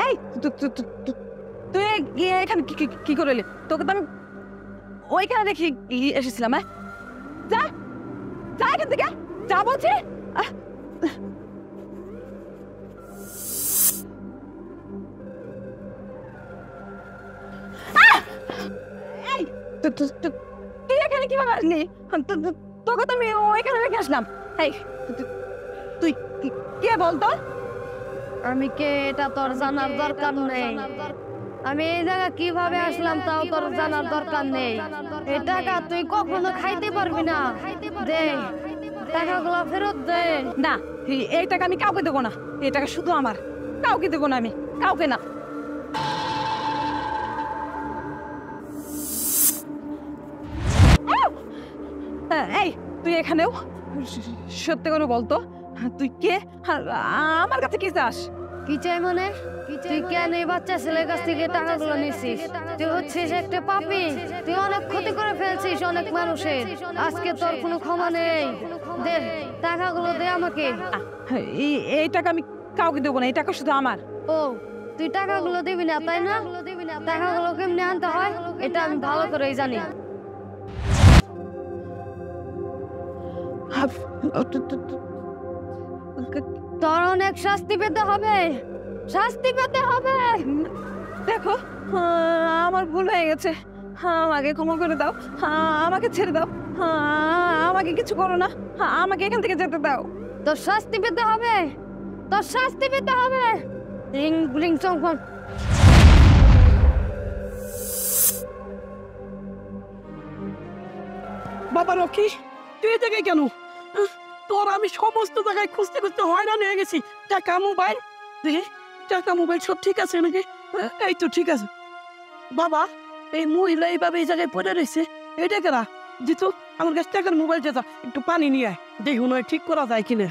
এই তুই এখানে কি করে এলি? তোকে তো আমি ওইখানে দেখি এসেছিলাম। হ্যাঁ, যা যা এখান থেকে, যা বলছি। তুই এখানে কিভাবে আসলি? তোকে তো আমি ওইখানে রেখে আসলাম। এই তুই কে বলতো? আমি কে এটা তোর জানার দরকার নেই। আমি এই জায়গা কিভাবে আসলাম তাও তোর জানার দরকার নেই। এই টাকা তুই কখনো খাইতে পারবি না। দে টাকাগুলো ফেরত দে। না, এই টাকা আমি কাউকে দেবো না। এই টাকা শুধু আমার, কাউকে দেবো না। আমি কাউকে না। এই তুই এখানেও? সত্যি করে বলতো, তুই কে? আমার কাছে কি চাস? কি চাই মানে? তুই কেন এই বাচ্চা ছেলের কাছ থেকে টাকাগুলো নিছিস? তুই হচ্ছিস একটা পাপী। তুই অনেক ক্ষতি করে ফেলছিস অনেক মানুষের। আজকে তোর কোনো ক্ষমা নেই। দে টাকাগুলো দে আমাকে। এই টাকা আমি কাউকে দেবো না। এই টাকা শুধু আমার। ও তুই টাকাগুলো দিবি না তাই না? টাকাগুলো কেমনে আনতে হয় এটা আমি ভালো করেই জানি। তোর অনেক শাস্তি পেতে হবে, শাস্তি পেতে হবে। দেখো, আমার ভুল হয়ে গেছে। আমাকে ক্ষমা করে দাও। আমাকে ছেড়ে দাও। আমাকে কিছু করো না। আমাকে এখান থেকে যেতে দাও। তোর শাস্তি পেতে হবে, তোর শাস্তি পেতে হবে। রিং রিং সং ফং। বাবা রকি, তুই এই জায়গায় কেন? তোর আমি সমস্ত জায়গায় খুঁজতে খুঁজতে হয়রান হয়ে গেছি। টাকা, মোবাইল দেখি, টাকা মোবাইল সব ঠিক আছে নাকি? এই তো ঠিক আছে। বাবা, এই মহিলা এইভাবে এই জায়গায় পড়ে রয়েছে, এটা কেনা? জিতু, আমার কাছে টাকার মোবাইল যেটা, একটু পানি নিয়ে আয়, দেখুন ওই ঠিক করা যায় কিনা।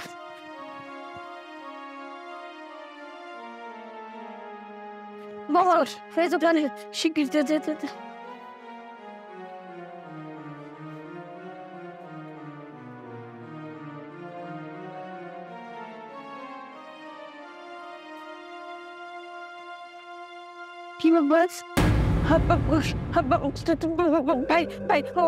বাবা ফেসো জানি শিগগির যেতে। কি বাস? ভাই ভাই, ও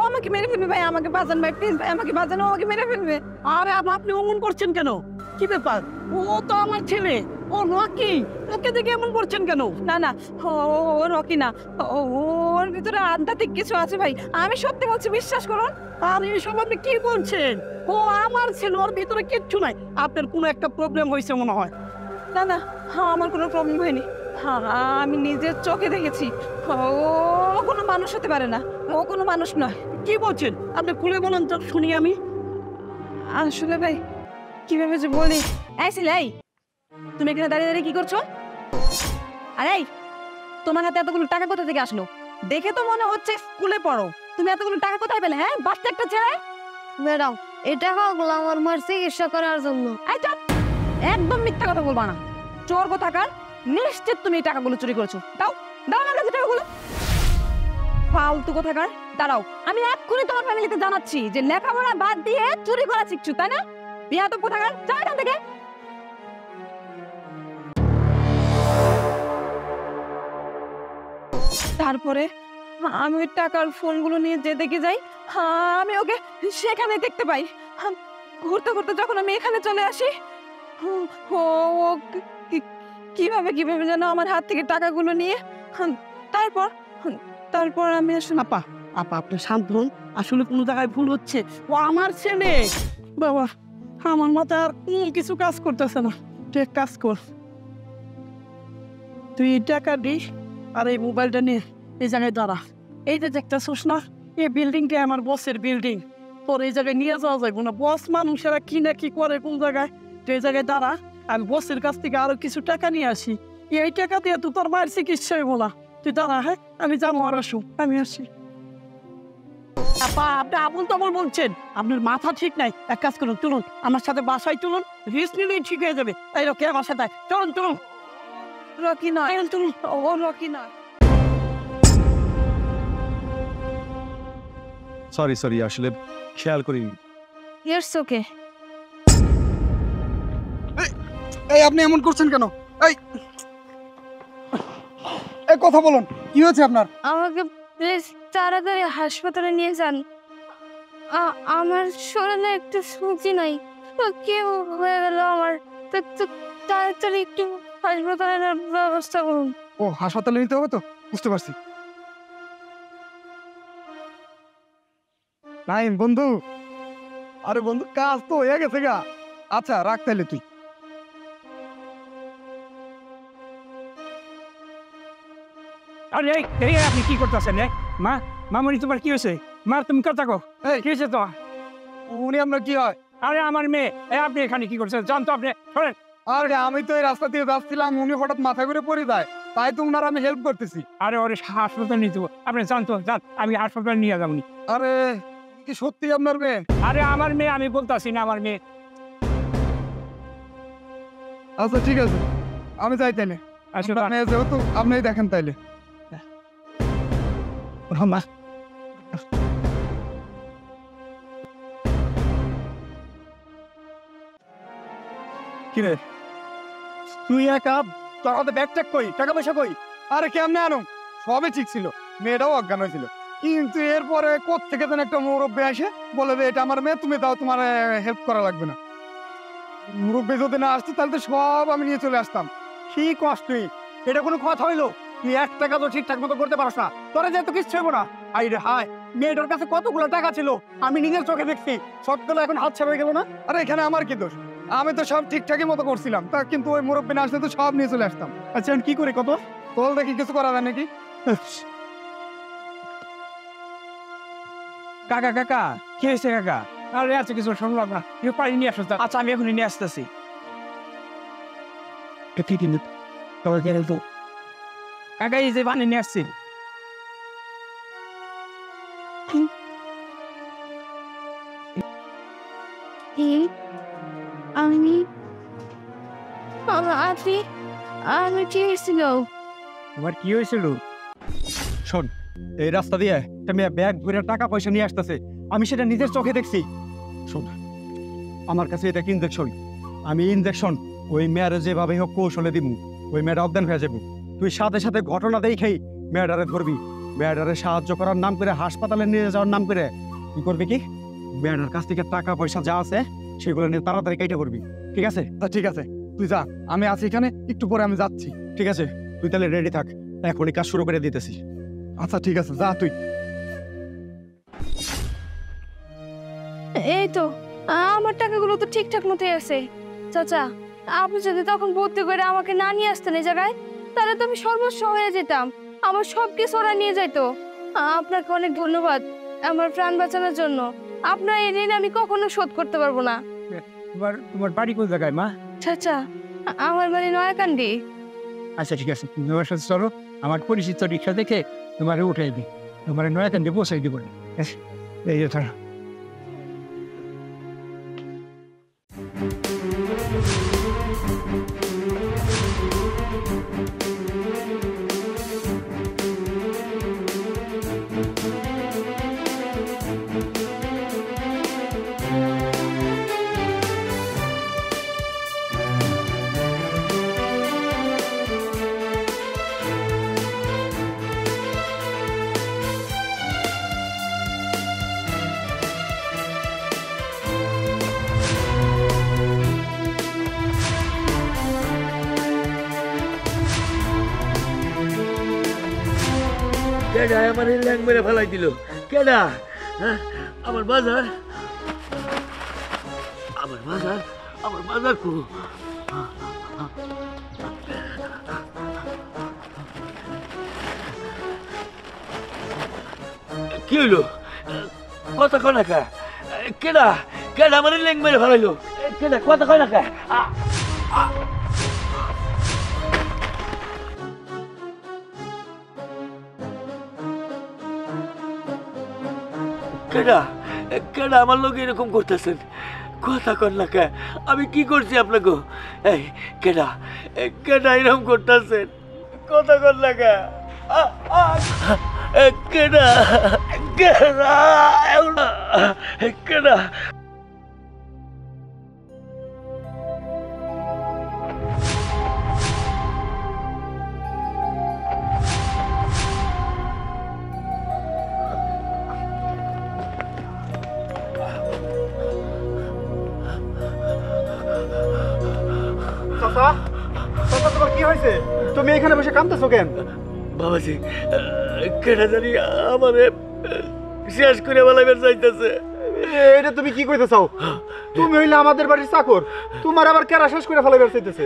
আমাকে মেরে ফেলবে। ভাই আমাকে বাঁচান ভাই, প্লিজ ভাই আমাকে বাঁচান, আমাকে মেরে ফেলবে। আরে আপনি অমন করছেন কেন? কি ব্যাপার? ও তো আমার ছেলে, ও রকি, ওকে দেখে এমন করছেন কেন? না না, ও রকি না। ওর ভিতরে আধ্যাত্মিক কিছু আছে ভাই। আমি সত্যি বলছি, বিশ্বাস করুন। আর এসব আপনি কি বলছেন? ও আমার ছেলে, ওর ভিতরে কিচ্ছু নাই। আপনার কোনো একটা প্রবলেম হয়েছে মনে হয়। না না, আমার কোনো প্রবলেম হয়নি। আমি নিজের চোখে দেখেছি। ও কোনো মানুষ হতে পারে না। ও কোনো মানুষ নয়। কি বলছেন? আপনি খুলে বলেন তো শুনি আমি। আসলে ভাই, কিভাবে যে বলি। এই সিলাই, তুমি এখানে দাঁড়িয়ে দাঁড়িয়ে কি করছো? আরে তোমার হাতে এতগুলো টাকা কোথা থেকে আসলো? দেখে তো মনে হচ্ছে স্কুলে পড়ো। তুমি এতগুলো টাকা কোথায় পেলে? হ্যাঁ, বাচ্চা একটা ছেলে। ম্যাডাম এই টাকাগুলো আমার মার চিকিৎসা করার জন্য। এই চুপ! একদম মিথ্যা কথা বলবা না। চোর কোথাকার! নিশ্চিত তুমি এই টাকাগুলো চুরি করেছো। দাও দাও আমার কাছে টাকাগুলো। ফালতু কোথাকার! দাঁড়াও, আমি এক্ষুনি তোমার ফ্যামিলিতে জানাচ্ছি যে লেখাপড়া বাদ দিয়ে চুরি করা শিখছো, তাই না? বিয়াদব কোথাকার! যাও এখান থেকে। তারপরে আমি ওই টাকার ফোনগুলো নিয়ে যে দেখে যাই, আমি ওকে সেখানে দেখতে পাই। ঘুরতে ঘুরতে যখন আমি এখানে চলে আসি, ও কিভাবে কিভাবে যেন আমার হাত থেকে টাকাগুলো নিয়ে, তারপর তারপর আমি আসলে। আপা আপনি শান্ত হন। আসলে কোনো জায়গায় ভুল হচ্ছে। ও আমার ছেলে। বাবা, আমার মাথা আর কিছু কাজ করতেছে না। তুই এক কাজ কর, তুই এই টাকা দিস আর এই মোবাইলটা নিয়ে এই জায়গায় দাঁড়া। এই যে দেখতেছিস না, এই বিল্ডিংটা আমার বসের বিল্ডিং। তোর এই জায়গায় নিয়ে যাওয়া যাবে না। বস মানুষেরা কি না কি করে কোন জায়গায়। তুই এই জায়গায় দাঁড়া, আমি বসের কাছ থেকে আরো কিছু টাকা নিয়ে আসি। এই টাকা দিয়ে তুই তোর মায়ের চিকিৎসা হইব না। তুই দাঁড়া, হ্যাঁ আমি যাবো আর আসু, আমি আসি। আপা, আপনি আবুল তাবুল বলছেন, আপনার মাথা ঠিক নাই। এক কাজ করুন, চলুন আমার সাথে বাসায় চলুন, রিস্ক নিলেই ঠিক হয়ে যাবে। এই রকি আমার সাথে চলুন চলুন। রকি নয়, চলুন। ও রকি নয়। সরি আসলে খেয়াল করিনি। It's okay. এই আপনি এমন করছেন কেন? এই কথা বলুন, কি হয়েছে আপনার? আমাকে প্লিজ তাড়াতাড়ি হাসপাতালে নিয়ে যান। আমার শরীরে একটু শক্তি নাই, কি হয়ে গেল আমার? তাড়াতাড়ি একটু হাসপাতালে নেওয়ার ব্যবস্থা করুন। ও, হাসপাতালে নিতে হবে তো, বুঝতে পারছি। নাইম বন্ধু, আরে বন্ধু কাজ তো হয়ে গেছে গা। আচ্ছা রাখ তাইলে তুই। আরে এই আপনি কি করতেছেন? মা মামনি তোমার কি হয়েছে? মা তুমি কথা কো, কি হয়েছে তো? উনি আপনার কি হয়? আরে আমার মেয়ে, আপনি এখানে কি করছেন? জান তো আপনি, শোনেন। আরে আমি তো এই রাস্তা দিয়ে যাচ্ছিলাম, উনি হঠাৎ মাথা ঘুরে পড়ে যায়, তাই তো উনার আমি হেল্প করতেছি। আরে ওরে হাসপাতাল নিতে হবে। আপনি জান তো, যান, আমি হাসপাতালে নিয়ে যাবনি। আরে কি সত্যি আপনার মেয়ে? আরে আমার মেয়ে, আমি বলতেছি না আমার মেয়ে। আচ্ছা ঠিক আছে, আমি যাই তাইলে। আচ্ছা আপনার মেয়ে যেহেতু আপনি দেখেন তাইলে। মা কিরে তুই একা? তোর হাতে ব্যাগ ট্যাগ কই, টাকা পয়সা কই? আরে কেমনে আনো, সবই ঠিক ছিল, মেয়েটাও অজ্ঞান হয়েছিল, কিন্তু এরপরে কোত্থেকে যেন একটা মুরব্বী আসে বলে যে এটা আমার মেয়ে, তুমি দাও, তোমার হেল্প করা লাগবে না। মুরব্বী যদি না আসতো তাহলে তো সব আমি নিয়ে চলে আসতাম। কি কষ্ট, এটা কোনো কথা হইলো? তুই 1 টাকা তো ঠিকঠাক মতো করতে পারছ না, তোরা যে তো কিছু হইব না। আই রে হায়, মেয়েটার কাছে কতগুলো টাকা ছিল, আমি নিজের চোখে দেখছি, সবগুলো এখন হাত ছেড়ে গেল না। আরে এখানে আমার কি দোষ? আমি তো সব ঠিকঠাকই মতো করছিলাম, তা কিন্তু ওই মুরব্বী না আসলে তো সব নিয়ে চলে আসতাম। আচ্ছা আমি কি করি কত? তোর দেখি কিছু করা যায় নাকি? কাকা কাকা, কি হয়েছে কাকা? আরে আছে কিছু শুনলাম না, একটু পানি নিয়ে আসো। আচ্ছা আমি এখনই নিয়ে আসতেছি। কাকা এই যে পানি নিয়ে আসছি। আমি কি হয়েছিল? তোমার কি হয়েছিল? শোন, এই রাস্তা দিয়ে একটা মেয়ে ব্যাগ ভরে টাকা পয়সা নিয়ে আসতেছে, আমি সেটা নিজের চোখে দেখছি। শোন, আমার কাছে এটা কি ইনজেকশন, আমি ইনজেকশন ওই মেয়ের যেভাবে হোক কৌশলে দিব, ওই মেয়েটা অজ্ঞান হয়ে যাবো। তুই সাথে সাথে ঘটনা দেখেই মেয়েটারে ধরবি, মেয়েটারে সাহায্য করার নাম করে, হাসপাতালে নিয়ে যাওয়ার নাম করে কি করবি, কি মেয়েটার কাছ থেকে টাকা পয়সা যা আছে সেগুলো নিয়ে তাড়াতাড়ি কেটে করবি, ঠিক আছে? ঠিক আছে, তুই যা, আমি আছি এখানে, একটু পরে আমি যাচ্ছি। ঠিক আছে, তুই তাহলে রেডি থাক, এখনই কাজ শুরু করে দিতেছি। আচ্ছা ঠিক আছে, যা তুই। এই তো আমার টাকাগুলো তো ঠিকঠাক মতোই আছে। চাচা, আপনি যদি তখন ভর্তি করে আমাকে না নিয়ে আসতেন এই জায়গায়, তাহলে তো আমি সর্বস্ব হয়ে যেতাম, আমার সব কিছু ওরা নিয়ে যাইতো। আপনাকে অনেক ধন্যবাদ আমার প্রাণ বাঁচানোর জন্য। আপনার এই ঋণ আমি কখনো শোধ করতে পারবো না। তোমার বাড়ি কোন জায়গায় মা? চাচা, আমার বাড়ি নয়াকান্দি। আচ্ছা ঠিক আছে, তুমি আমার সাথে চলো, আমার পরিচিত রিক্সা দেখে তোমার উঠাই দিই, তোমার নয়াকান্দি পৌঁছাই দিব। এই যে ধরো। কেডা আমার এই ল্যাং মেরে ফেলাই দিল? কেডা? হ্যাঁ, আমার বাজার, আমার বাজার, আমার বাজার কো? কি হইলো? কথা কয় না কা? কেডা? কেডা আমার এই ল্যাং মেরে ফেলাইলো? কেডা? কথা কয় না কা? কেডা? কেডা আমার লোক এরকম করতেছেন? কথা কর না কে? আমি কি করছি আপনাকে? এই কেডা? কেডা এরকম করতেছেন? কথা কর না কে? কেডা? কেডা? কেডা? চাচা চাচা তোমার কি হয়েছে? তুমি এখানে বসে কাঁদতেছো কেন? বাবাজি কেডা জানি আমারে শেষ করে বেলাবের চাইতেছে। এটা তুমি কি কইতে চাও? তুমি হইলে আমাদের বাড়ির চাকর, তোমার আবার কেরা শেষ করে ফেলাইবার চাইতেছে?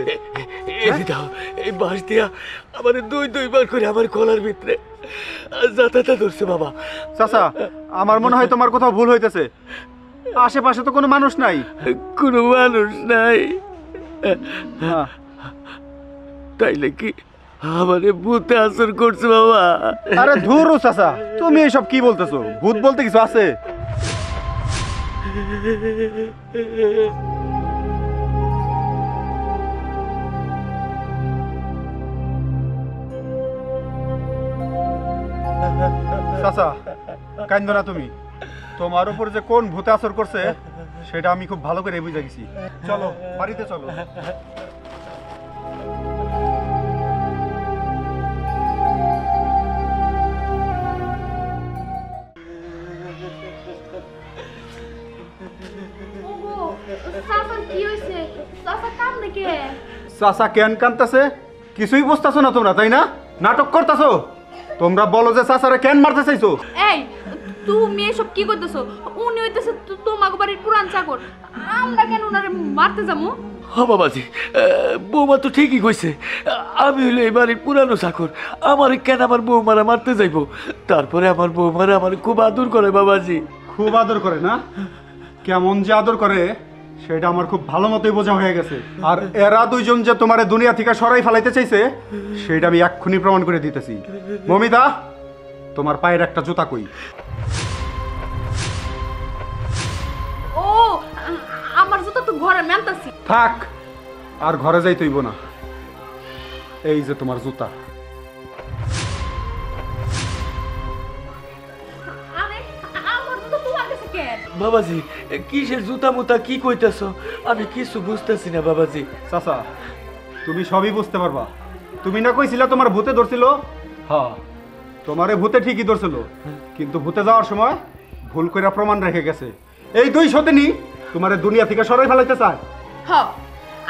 এই দাও এই বাঁশ দিয়া আমারে দুইবার করে আমার গলার ভিতরে যাতায়াত ধরছে বাবা। চাচা আমার মনে হয় তোমার কোথাও ভুল হইতেছে, আশেপাশে তো কোনো মানুষ নাই। কোনো মানুষ নাই হ্যাঁ। তাইলে কি আমারে ভূতে আসর করছে বাবা? আরে ধুরু চাচা, তুমি এসব কি বলতেছো? ভূত বলতে কিছু আছে? চাচা কান্দো না তুমি, তোমার উপর যে কোন ভূতে আসর করছে সেটা আমি খুব ভালো করে বুঝে গেছি। চলো বাড়িতে চলো। চাচা কেন কান্দতেছে কিছুই বুঝতেছো না তোমরা, তাই না? নাটক করতেছো। তোমরা বলো যে চাচারে কেন মারতে চাইছো? এই তুমি এসব কি করতেছো? উনি হইতেছে তোমার বাড়ির পুরান চাকর, আমরা কেন উনারে মারতে যাবো? হ্যাঁ বাবাজি, বৌমা তো ঠিকই কইছে। আমি হইলে এই বাড়ির পুরানো চাকর, আমার কেন আমার বৌমারা মারতে যাইবো? তারপরে আমার বৌমারা আমার খুব আদর করে বাবাজি। খুব আদর করে না? কেমন যে আদর করে সেটা আমার খুব ভালো মতোই বোঝা হয়ে গেছে। আর এরা দুইজন যে তোমারে দুনিয়া থেকে সরাই ফেলাইতে চাইছে সেটা আমি এক্ষুনি প্রমাণ করে দিতেছি। মমিতা, তোমার পায়ের একটা জুতা কই? ও আমার জুতা তো ঘরে মেলতাছি। থাক, আর ঘরে যাই তৈব না। এই যে তোমার জুতা। আরে আমার জুতা তোমার কাছে কেন? বাবাজি কিসের জুতা মুতা কি কইতাছ? আমি কিছু বুঝতেছি না বাবাজি। চাচা তুমি সবই বুঝতে পারবা। তুমি না কইছিলা তোমার ভূতে ধরছিল? হ্যাঁ, তোমারে ভূতে ঠিকই ধরছিল, কিন্তু ভূতে যাওয়ার সময় ভুল কইরা প্রমাণ রেখে গেছে। এই দুই সতিনি তোমারে দুনিয়া থেকে সরাই ফেলাইতে চায়। হ,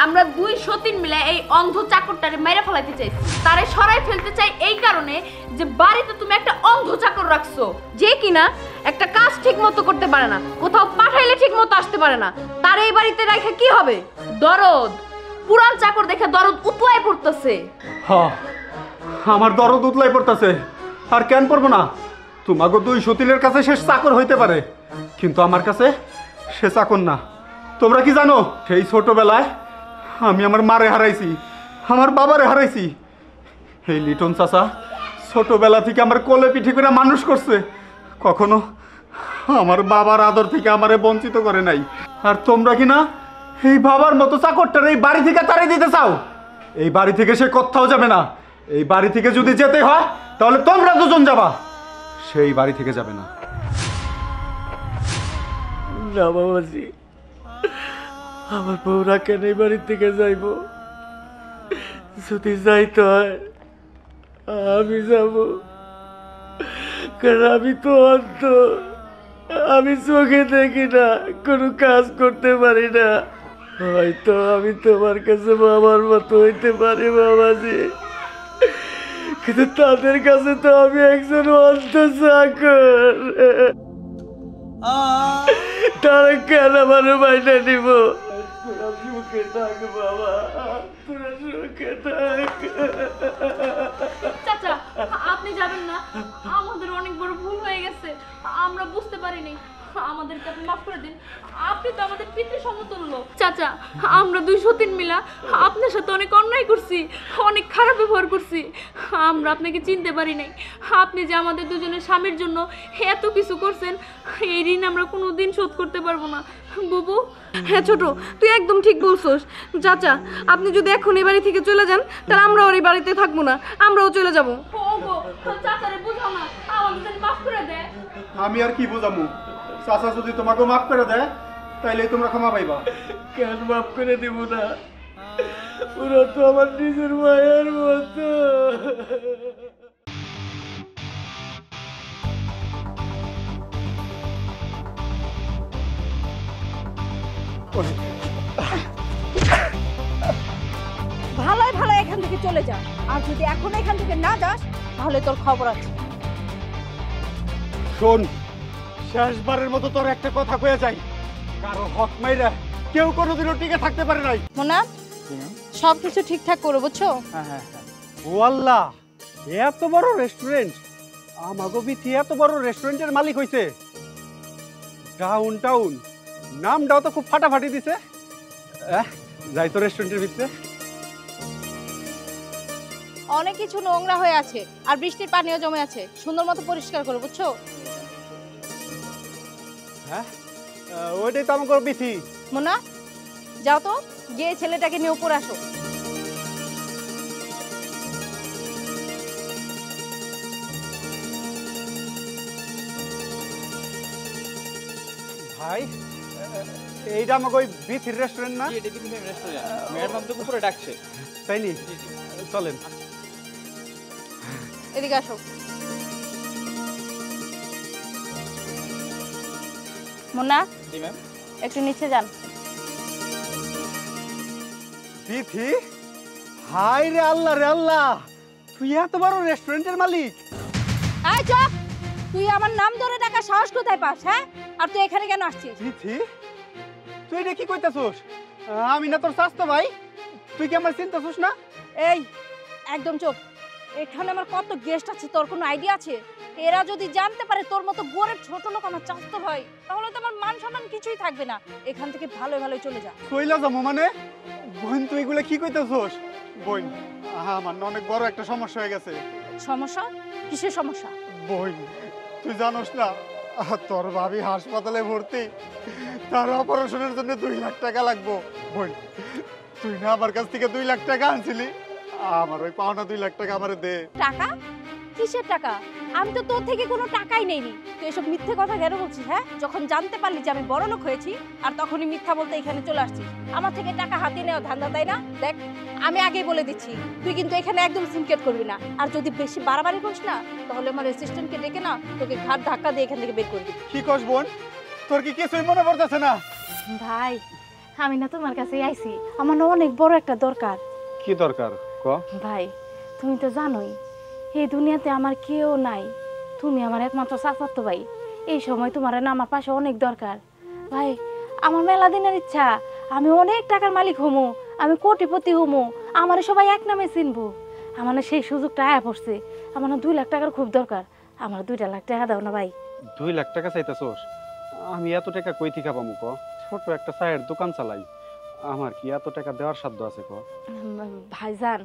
আমরা দুই সতীন মিলে এই অন্ধ চাকরটারে মেরে ফেলাইতে চাই। তারে সরাই ফেলতে চাই এই কারণে যে বাড়িতে তুমি একটা অন্ধ চাকর রাখছো, যে কিনা একটা কাজ ঠিক মতো করতে পারে না, কোথাও পাঠাইলে ঠিক মতো আসতে পারে না। তার এই বাড়িতে রেখে কি হবে? দরদ, পুরান চাকর দেখে দরদ উতলাই পড়তেছে। হ্যাঁ, আমার দরদ উতলাই পড়তেছে। আর কেন পড়বো না? তোমাকে দুই সতীনের কাছে সে চাকর হইতে পারে, কিন্তু আমার কাছে সে চাকর না। তোমরা কি জানো, সেই ছোটবেলায় আমি আমার মারে হারাইছি, আমার বাবারে হারাইছি। এই লিটন চাচা ছোটবেলা থেকে আমার কোলে পিঠে করে মানুষ করছে, কখনো আমার বাবার আদর থেকে আমারে বঞ্চিত করে নাই। আর তোমরা কি না এই বাবার মতো চাকরটার এই বাড়ি থেকে তাড়িয়ে দিতে চাও? এই বাড়ি থেকে সে কোথাও যাবে না। এই বাড়ি থেকে যদি যেতে হয় তাহলে তোমরা দুজন যাবা, সেই বাড়ি থেকে যাবে না। না বাবাজি, আমার বউরা কেন এই বাড়ি থেকে যাইব? যদি যাইতে হয় আমি যাব, কারণ আমি তো অন্ধ, আমি চোখে দেখি না, কোনো কাজ করতে পারি না। হয়তো আমি তোমার কাছে বাবার মতো হইতে পারি বাবাজি, কিন্তু তাদের কাছে তো আমি একজন অন্ধ চাকর। তারা কেন আমার বাইরে নিব? তোরা সুখে থাক বাবা, তোরা সুখে থাক। চাচা আপনি যাবেন না, আমাদের অনেক বড় ভুল হয়ে গেছে, আমরা বুঝতে পারিনি, আমাদেরকে আপনি মাফ করে দিন। আপনি তো আমাদের পিতৃ সমতুল্য। চাচা আমরা দুই সতীন মিলা আপনার সাথে অনেক অন্যায় করছি, অনেক খারাপ ব্যবহার করছি, আমরা আপনাকে চিনতে পারি নাই। আপনি যে আমাদের দুজনের স্বামীর জন্য এত কিছু করছেন, এই ঋণ আমরা কোনোদিন শোধ করতে পারবো না। বুবু, হ্যাঁ ছোট, তুই একদম ঠিক বলছস। চাচা আপনি যদি এখন এই বাড়ি থেকে চলে যান তাহলে আমরাও এই বাড়িতে থাকবো না, আমরাও চলে যাবো। চাচারে বুঝাও না, আমাদের মাফ করে দেয়। আমি আর কি বুঝামু? চাচা যদি তোমাকে মাফ করে দেয় তাইলে তোমরা ক্ষমা পাইবা। কেন মাফ করে দিব না? ওরা তো আমার নিজের মায়ের মতো। থেকে চলে যা, আর যদি এখন এখান থেকে না যাস তাহলে তোর খবর আছে। শোন, শেষবারের মতো তোর একটা কথা কয়ে যাই, কারো হক মাইরা কেউ কোনোদিনও টিকে থাকতে পারে নাই। মোনা, সবকিছু ঠিকঠাক করো, বুঝছো? ও আল্লাহ, এত বড় রেস্টুরেন্ট! আমাগো বিথি এত বড় রেস্টুরেন্টের মালিক হইছে। ডাউন টাউন নামটাও তো খুব ফাটাফাটি দিছে। যাই তো রেস্টুরেন্টের ভিতরে। অনেক কিছু নোংরা হয়ে আছে আর বৃষ্টির পানিও জমে আছে, সুন্দর মতো পরিষ্কার করো, বুঝছো? হ্যাঁ, ওইটাই তো আমাকে বিথি। মোনা, যাও তো, গিয়ে ছেলেটাকে নিয়ে উপরে আসো। ভাই, এইটা আমাকে ওই বিথির রেস্টুরেন্ট না? ম্যাডাম তো উপরে ডাকছে। তাই নি? চলেন। এদিকে আসো। মোনা, জি ম্যাম। একটু নিচে যান। বিথি, হাই রে আল্লাহ রে আল্লাহ, তুই এত বড় রেস্টুরেন্টের মালিক? আয় চুপ! তুই আমার নাম ধরে ডাকা সাহস কোথায় পাস, হ্যাঁ? আর তুই এখানে কেন আসছিস? বিথি, তুই এটা কি কইতাছস? আমি না তোর স্বাস্থ্য ভাই, তুই কি আমার চিন্তাছস না? এই, একদম চুপ! এখানে আমার কত গেস্ট আছে, তোর কোনো আইডিয়া আছে? এরা যদি জানতে পারে তোর মতো গরিব ছোট লোক আমার চাচতো ভাই, তাহলে তো আমার মান সম্মান কিছুই থাকবে না। এখান থেকে ভালো ভালো চলে যা। কইলা যাবো মানে? বোন, তুই এগুলা কি কইতাছস? বোন, আমার না অনেক বড় একটা সমস্যা হয়ে গেছে। সমস্যা? কিসের সমস্যা? বোন, তুই জানোস না তোর ভাবি হাসপাতালে ভর্তি, তার অপারেশনের জন্য 2 লাখ টাকা লাগবো। বোন, তুই না আমার কাছ থেকে 2 লাখ টাকা আনছিলি, আমার ওই পাওনা 2 লাখ টাকা আমারে দে। টাকা? কিসের টাকা? আমি তো তোর থেকে কোনো টাকাই নেইনি। তুই এসব মিথ্যে কথা কেন বলছিস, হ্যাঁ? যখন জানতে পারলি যে আমি বড় লোক হয়েছি, আর তখনই মিথ্যা বলতে এখানে চলে আসছিস। আমার থেকে টাকা হাতিয়ে নেওয়া ধান্দা, তাই না? দেখ, আমি আগেই বলে দিচ্ছি, তুই কিন্তু এখানে একদম সিনকেট করবি না। আর যদি বেশি বাড়াবাড়ি করিস না, তাহলে আমার অ্যাসিস্ট্যান্টকে ডেকে না তোকে ঘাট ধাক্কা দিয়ে এখান থেকে বের করে দিবি। কি কস বোন? তোর কি কিছুই মনে পড়তেছে না? ভাই, আমি না তোমার কাছে আইছি, আমার না অনেক বড় একটা দরকার। কি দরকার ক? ভাই, তুমি তো জানোই এই দুনিয়াতে আমার কেউ নাই, তুমি আমার একমাত্র চাচাতো ভাই। এই সময় তোমার না আমার পাশে অনেক দরকার। ভাই, আমার মেলা দিনের ইচ্ছা, আমি অনেক টাকার মালিক হমু, আমি কোটিপতি হমু, আমার সবাই এক নামে চিনবো। আমার না সেই সুযোগটা আয়া পড়ছে। আমার না 2 লাখ টাকার খুব দরকার। আমার 2 লাখ টাকা দাও না ভাই। 2 লাখ টাকা চাইতাছস? আমি এত টাকা কই থেকে পামু ক? ছোট একটা চায়ের দোকান চালাই, আমার কি এত টাকা দেওয়ার সাধ্য আছে ক? ভাইজান,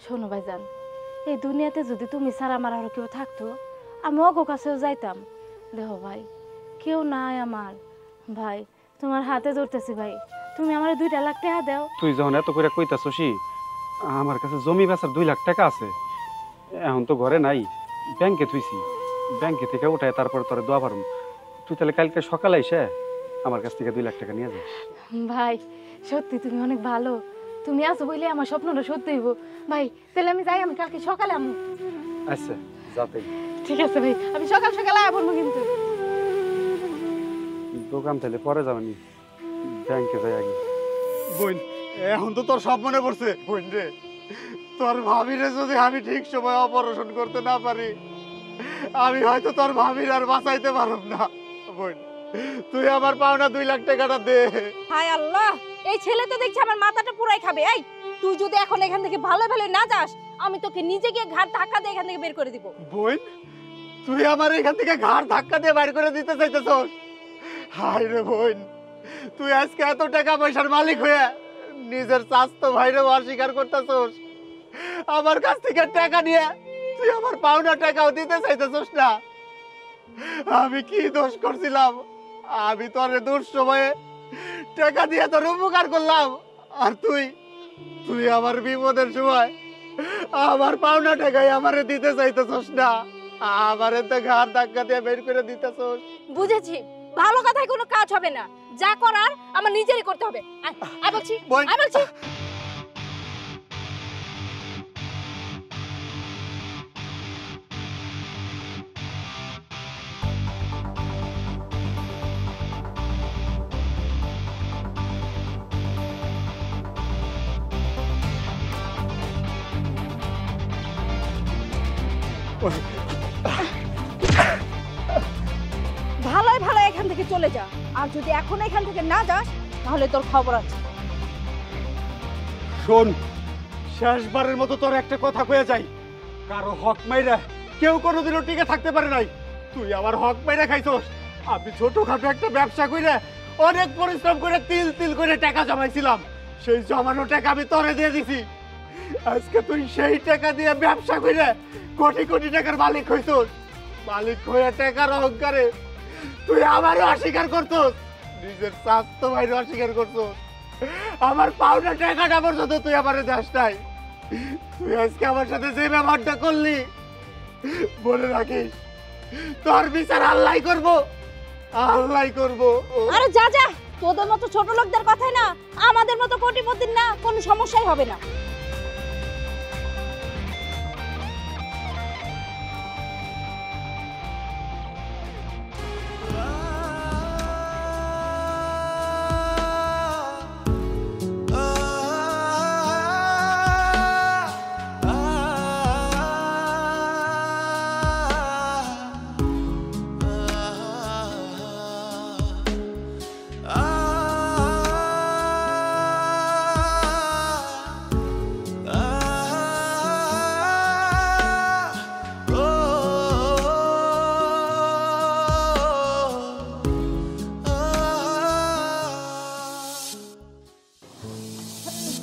শোনো ভাইজান, এই দুনিয়াতে যদি তুমি ছাড়া আমার আর কেউ থাকতো, আমি অগো কাছেও যাইতাম। দেখো ভাই, কেউ নাই আমার। ভাই, তোমার হাতে ধরতেছি ভাই, তুমি আমার 2 লাখ টাকা দাও। তুই যখন এত করে কইতাছসই, আমার কাছে জমি বেচার 2 লাখ টাকা আছে, এখন তো ঘরে নাই, ব্যাংকে থুইছি। ব্যাংকে থেকে উঠায় তারপরে তোরে দোয়া পারুম। তুই তাহলে কালকে সকালে এসে আমার কাছ থেকে 2 লাখ টাকা নিয়ে যাস। ভাই, সত্যি তুমি অনেক ভালো। তুমি আছো বলে আমার স্বপ্নটা সত্যি হইব। ভাই, তাহলে আমি যাই, আমি কালকে সকালে আমু। আচ্ছা, যাতে। ঠিক আছে ভাই, আমি সকাল সকালে আয়া পড়বো কিন্তু। দোকান থেকে পরে যাবানি, ব্যাংকে যাই আগে। বোন, এখন তো তোর সব মনে পড়ছে। বোন রে, তোর ভাবিরে যদি আমি ঠিক সময় অপারেশন করতে না পারি, আমি হয়তো তোর ভাবির আর বাঁচাইতে পারব না। বোন, তুই আমার পাওনা 2 লাখ টাকাটা দে। হায় আল্লাহ, এই ছেলে তো দেখছি আমার মাথাটা পুরাই খাবে। এই, তুই যদি এখন এখান থেকে ভালো ভালো না যাস, আমি তোকে নিজে গিয়ে ঘাট ধাক্কা দিয়ে এখান থেকে বের করে দিব। বোন, তুই আমার এখান থেকে ঘাড় ধাক্কা দিয়ে বাইর করে দিতে চাইতেছস? হায় রে বোন, তুই আজকে এত টাকা পয়সার মালিক হয়ে নিজের স্বাস্থ্য ভাইরেও অস্বীকার করতেছস। আমার কাছ থেকে টাকা নিয়ে তুই আমার পাওনা টাকাও দিতে চাইতেছস না। আমি কি দোষ করছিলাম? আমি তোর দুঃসময়ে টাকা দিয়ে তোর উপকার করলাম, আর তুই আমার বিপদের সময় আমার পাওনা টাকাই আমারে দিতে চাইতেছস না। আমারে তো ঘাড় ধাক্কা দিয়ে বের করে দিতেছস। বুঝেছি, ভালো কথায় কোনো কাজ হবে না, যা করার আমার নিজেরই করতে হবে। আয় বলছি, আয় বলছি। ভালোই ভালো এখান থেকে চলে যা, আর যদি এখন এখান থেকে না যাস তাহলে তোর খবর আছে। শোন, শেষবারের মতো তোর একটা কথা কয়ে যাই, কারো হক মাইরা কেউ কোনোদিনও টিকে থাকতে পারে নাই। তুই আমার হক মাইরা খাইছস। আমি ছোটখাটো একটা ব্যবসা কইরা অনেক পরিশ্রম করে তিল তিল করে টাকা জমাইছিলাম, সেই জমানো টাকা আমি তোরে দিয়ে দিছি। আজকে তুই সেই টাকা দিয়ে ব্যবসা কইরা কোটি কোটি টাকার মালিক হইছস। মালিক হয়ে টাকার অহংকারে তুই আমারও অস্বীকার করছস, নিজের স্বাস্থ্য ভাইরে অস্বীকার করছস। আমার পাওনা টাকাটা পর্যন্ত তুই আমারে দাস নাই। তুই আজকে আমার সাথে যে ব্যবহারটা করলি, বলে রাখিস তোর বিচার আল্লাহই করবো, আল্লাহই করবো। আরে যা যা, তোদের মতো ছোট লোকদের কথাই না আমাদের মতো কোটিপতির না কোনো সমস্যাই হবে না।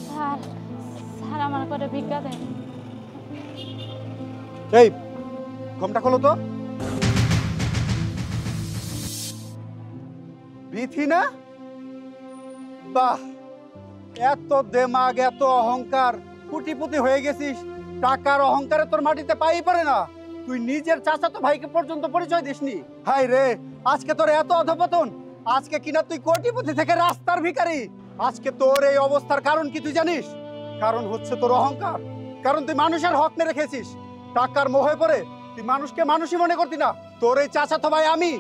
স্যার, স্যার আমার করে ভিক্ষা দেন। এই ঘোমটা খোলো তো। বিথি না? বাহ, এত দেমাগ, এত অহংকার, কোটিপতি হয়ে গেছিস, টাকার অহংকারে তোর মাটিতে পাই পারে না। তুই নিজের চাচাতো ভাইকে পর্যন্ত পরিচয় দিসনি। হাই রে, আজকে তোর এত অধপতন, আজকে কিনা তুই কোটিপতি থেকে রাস্তার ভিখারি। আজকে তোর এই অবস্থার কারণ কি তুই জানিস? কারণ হচ্ছে তোর অহংকার, কারণ তুই মানুষের হক মেরে রেখেছিস। টাকার মোহে পড়ে তুই মানুষকে মানুষই মনে করতি না। তোর এই চাচাতো ভাই আমি,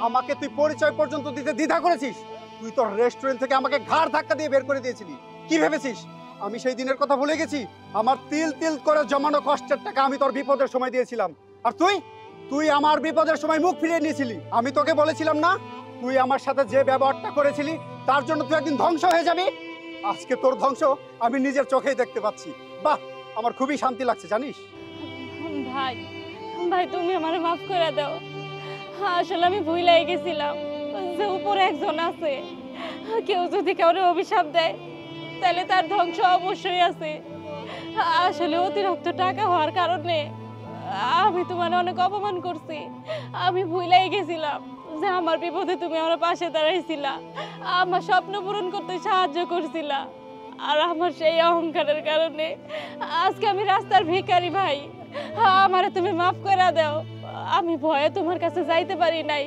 আমাকে তুই পরিচয় পর্যন্ত দিতে দ্বিধা করেছিস। তুই তোর রেস্টুরেন্ট থেকে আমাকে ঘাড় ধাক্কা দিয়ে বের করে দিয়েছিলি। কি ভেবেছিস আমি সেই দিনের কথা ভুলে গেছি? আমার তিল তিল করে জমানো কষ্টের টাকা আমি তোর বিপদের সময় দিয়েছিলাম, আর তুই আমার বিপদের সময় মুখ ফিরিয়ে নিয়েছিলি। আমি তোকে বলেছিলাম না, তুই আমার সাথে যে ব্যবহারটা করেছিলি তার জন্য তুই একদিন ধ্বংস হয়ে যাবি। আজকে তোর ধ্বংস আমি নিজের চোখেই দেখতে পাচ্ছি। বাহ, আমার খুবই শান্তি লাগছে জানিস। ভাই, ভাই তুমি আমারে মাফ করে দাও। আসলে আমি ভুলেই গেছিলাম যে উপরে একজন আছে, কেউ যদি কাউরে অভিশাপ দেয় তাহলে তার ধ্বংস অবশ্যই আছে। আসলে অতিরিক্ত টাকা হওয়ার কারণে আমি তোমার অনেক অপমান করছি। আমি ভুলেই গেছিলাম যে আমার বিপদে তুমি আমার পাশে দাঁড়াইছিলা, আমার স্বপ্ন পূরণ করতে সাহায্য করছিলা। আর আমার সেই অহংকারের কারণে আজকে আমি রাস্তার ভিখারি। ভাই, আমারে তুমি মাফ করে দাও। আমি ভয়ে তোমার কাছে যাইতে পারি নাই,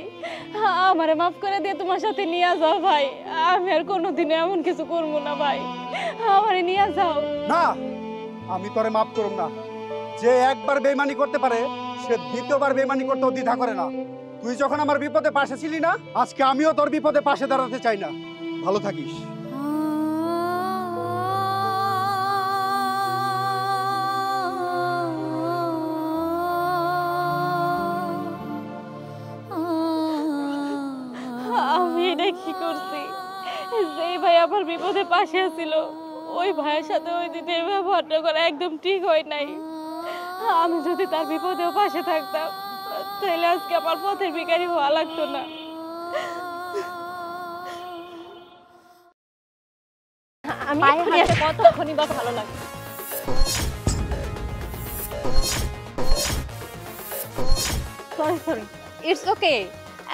আমারে মাফ করে দিয়ে তোমার সাথে নিয়ে যাও ভাই। আমি আর কোনোদিনও এমন কিছু করবো না ভাই, আমারে নিয়ে যাও। না, আমি তোরে মাফ করব না। যে একবার বেইমানি করতে পারে সে দ্বিতীয়বার বেইমানি করতেও দ্বিধা করে না। তুই যখন আমার বিপদে পাশে ছিলি না, আজকে আমিও তোর বিপদে পাশে দাঁড়াতে চাই না। ভালো থাকিস। আমি এটা কি করছি? যেই ভাই আমার বিপদে পাশে ছিল ওই ভাইয়ের সাথে ওই দিনের ব্যবহারটা করা একদম ঠিক হয় নাই। আমি যদি তার বিপদেও পাশে থাকতাম তাহলে আজকে আমার পথের ভিখারি হওয়া লাগতো না। আমি এক্ষুনি একটা কতক্ষণই বা ভালো লাগে। Sorry, it's okay.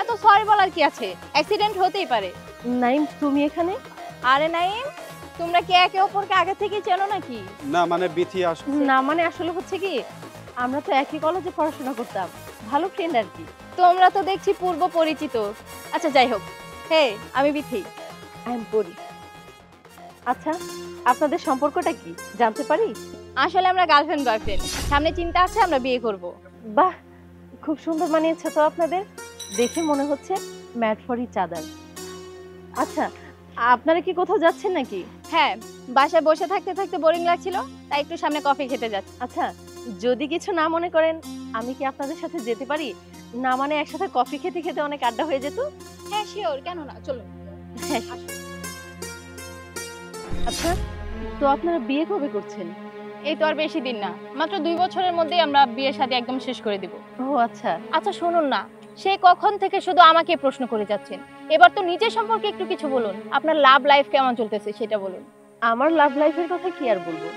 এত সরি বলার কি আছে? অ্যাক্সিডেন্ট হতেই পারে। নাইম, তুমি এখানে? আরে নাইম, তোমরা কি একে অপরকে আগে থেকে চেনো নাকি? না মানে বিথি না মানে আসলে হচ্ছে কি, আমরা তো একই কলেজে পড়াশোনা করতাম, ভালো ফ্রেন্ড আর কি। তোমরা তো দেখছি পূর্ব পরিচিত। আচ্ছা যাই হোক, হে আমি বিথি। আই এম পরি। আচ্ছা, আপনাদের সম্পর্কটা কি জানতে পারি? আসলে আমরা গার্লফ্রেন্ড বয়ফ্রেন্ড। সামনে চিন্তা আছে আমরা বিয়ে করব। বাহ, খুব সুন্দর মানিয়েছে তো আপনাদের। দেখে মনে হচ্ছে ম্যাড ফর ইচ আদার। আচ্ছা, আপনারা কি কোথাও যাচ্ছেন নাকি? হ্যাঁ, বাসায় বসে থাকতে থাকতে বোরিং লাগছিল, তাই একটু সামনে কফি খেতে যাচ্ছি। আচ্ছা, যদি কিছু না মনে করেন আমি কি আপনাদের সাথে যেতে পারি? না মানে একসাথে কফি খেতে খেতে অনেক আড্ডা হয়ে যেত। হ্যাঁ শিওর, কেন না, চলো। হ্যাঁ। আচ্ছা, তো আপনারা বিয়ে কবে করছেন? এই তো আর বেশি দিন না, মাত্র 2 বছরের মধ্যেই আমরা বিয়ে শাদী একদম শেষ করে দিব। ও আচ্ছা। আচ্ছা শুনুন না, সে কখন থেকে শুধু আমাকে প্রশ্ন করে যাচ্ছেন। এবার তো নিজের সম্পর্কে একটু কিছু বলুন। আপনার লাভ লাইফ কেমন চলতেছে সেটা বলুন। আমার লাভ লাইফের কথা কি আর বলবো,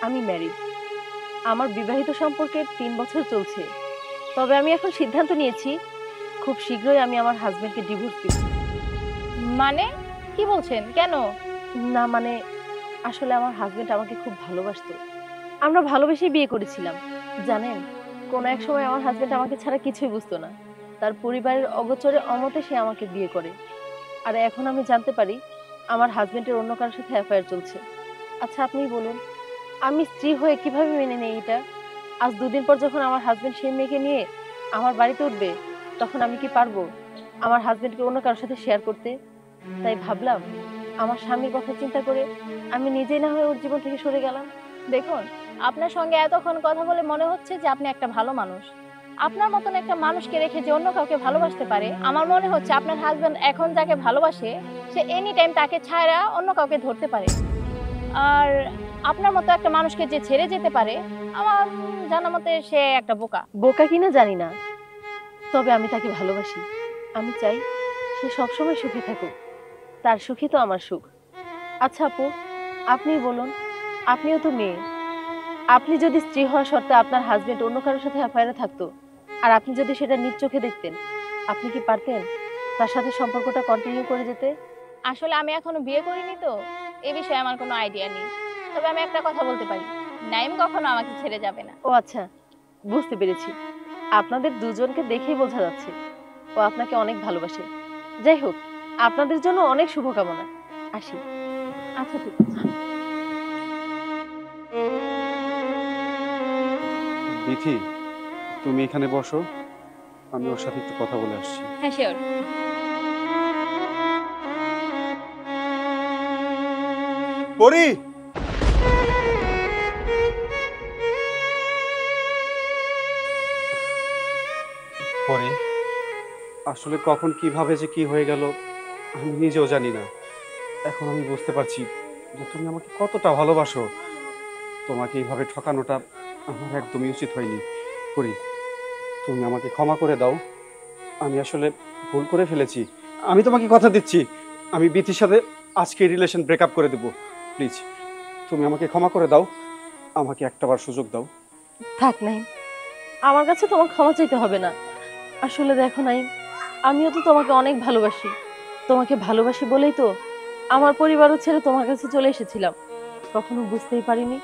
আমি ম্যারিড। আমার বিবাহিত সম্পর্কে 3 বছর চলছে। তবে আমি এখন সিদ্ধান্ত নিয়েছি খুব শীঘ্রই আমি আমার হাজবেন্ডকে ডিভোর্স দিব। মানে কি বলছেন? কেন? না মানে আসলে আমার হাজবেন্ড আমাকে খুব ভালোবাসতো। আমরা ভালোবেসে বিয়ে করেছিলাম। জানেন, কোনো এক সময় আমার হাজবেন্ড আমাকে ছাড়া কিছুই বুঝতো না। তার পরিবারের অগোচরে অমতে সে আমাকে বিয়ে করে। আর এখন আমি জানতে পারি আমার হাজবেন্ডের অন্য কারোর সাথে অ্যাফেয়ার চলছে। আচ্ছা আপনিই বলুন, আমি স্ত্রী হয়ে কিভাবে মেনে নেই এটা? আজ 2 দিন পর যখন আমার হাজবেন্ড সেই মেয়েকে নিয়ে আমার বাড়িতে উঠবে, তখন আমি কি পারবো আমার হাজবেন্ডকে অন্য কারোর সাথে শেয়ার করতে? তাই ভাবলাম আমার স্বামীর কথা চিন্তা করে আমি নিজেই না হয়ে ওর জীবন থেকে সরে গেলাম। দেখুন, আপনার সঙ্গে এতক্ষণ কথা বলে মনে হচ্ছে যে আপনি একটা ভালো মানুষ। আপনার মতন একটা মানুষকে রেখে যে অন্য কাউকে ভালোবাসতে পারে, আমার মনে হচ্ছে আপনার হাজবেন্ড এখন যাকে ভালোবাসে সে এনি টাইম তাকে ছাড়া অন্য কাউকে ধরতে পারে। আর আপনার মতো একটা মানুষকে যে ছেড়ে যেতে পারে, আমার জানা মতে সে একটা বোকা। বোকা কিনা জানি না, তবে আমি তাকে ভালোবাসি। আমি চাই সে সবসময় সুখী থাকুক। তার সুখী তো আমার সুখ। আচ্ছা আপু, আপনিই বলুন, আপনিও তো মেয়ে। আপনি যদি স্ত্রী হওয়া সত্ত্বেও আপনার হাজবেন্ড অন্য কারোর সাথে অ্যাফেয়ারে থাকতো, আর আপনি যদি সেটা নিজ চোখে দেখতেন, আপনি কি পারতেন তার সাথে সম্পর্কটা কন্টিনিউ করে যেতে? আসলে আমি এখনো বিয়ে করিনি তো এই বিষয়ে আমার কোনো আইডিয়া নেই। তবে আমি একটা কথা বলতে পারি, নাইম কখনো আমাকে ছেড়ে যাবে না। ও আচ্ছা, বুঝতে পেরেছি। আপনাদের দুজনকে দেখেই বোঝা যাচ্ছে ও আপনাকে অনেক ভালোবাসে। যাই হোক, আপনাদের জন্য অনেক শুভকামনা। আসি। আচ্ছা ঠিক আছে। বিথি, তুমি এখানে বসো, আমি ওর সাথে একটু কথা বলে আসছি। হ্যাঁ শিওর। পরি, পরি, আসলে কখন কিভাবে যে কি হয়ে গেল আমি নিজেও জানি না। এখন আমি বুঝতে পারছি যে তুমি আমাকে কতটা ভালোবাসো। তোমাকে এইভাবে ঠকানোটা আমার একদমই উচিত হয়নি। পরি, তুমি আমাকে ক্ষমা করে দাও। আমি আসলে ভুল করে ফেলেছি। আমি তোমাকে কথা দিচ্ছি, আমি বিথির সাথে আজকে রিলেশন ব্রেকআপ করে দেব। প্লিজ তুমি আমাকে ক্ষমা করে দাও, আমাকে একটাবার সুযোগ দাও। থাক নাই, আমার কাছে তোমার ক্ষমা চাইতে হবে না। আসলে দেখো নাই, আমিও তো তোমাকে অনেক ভালোবাসি। তোমাকে ভালোবাসি বলেই তো আমার পরিবারও ছেড়ে তোমার কাছে চলে এসেছিলাম। কখনো বুঝতেই পারিনি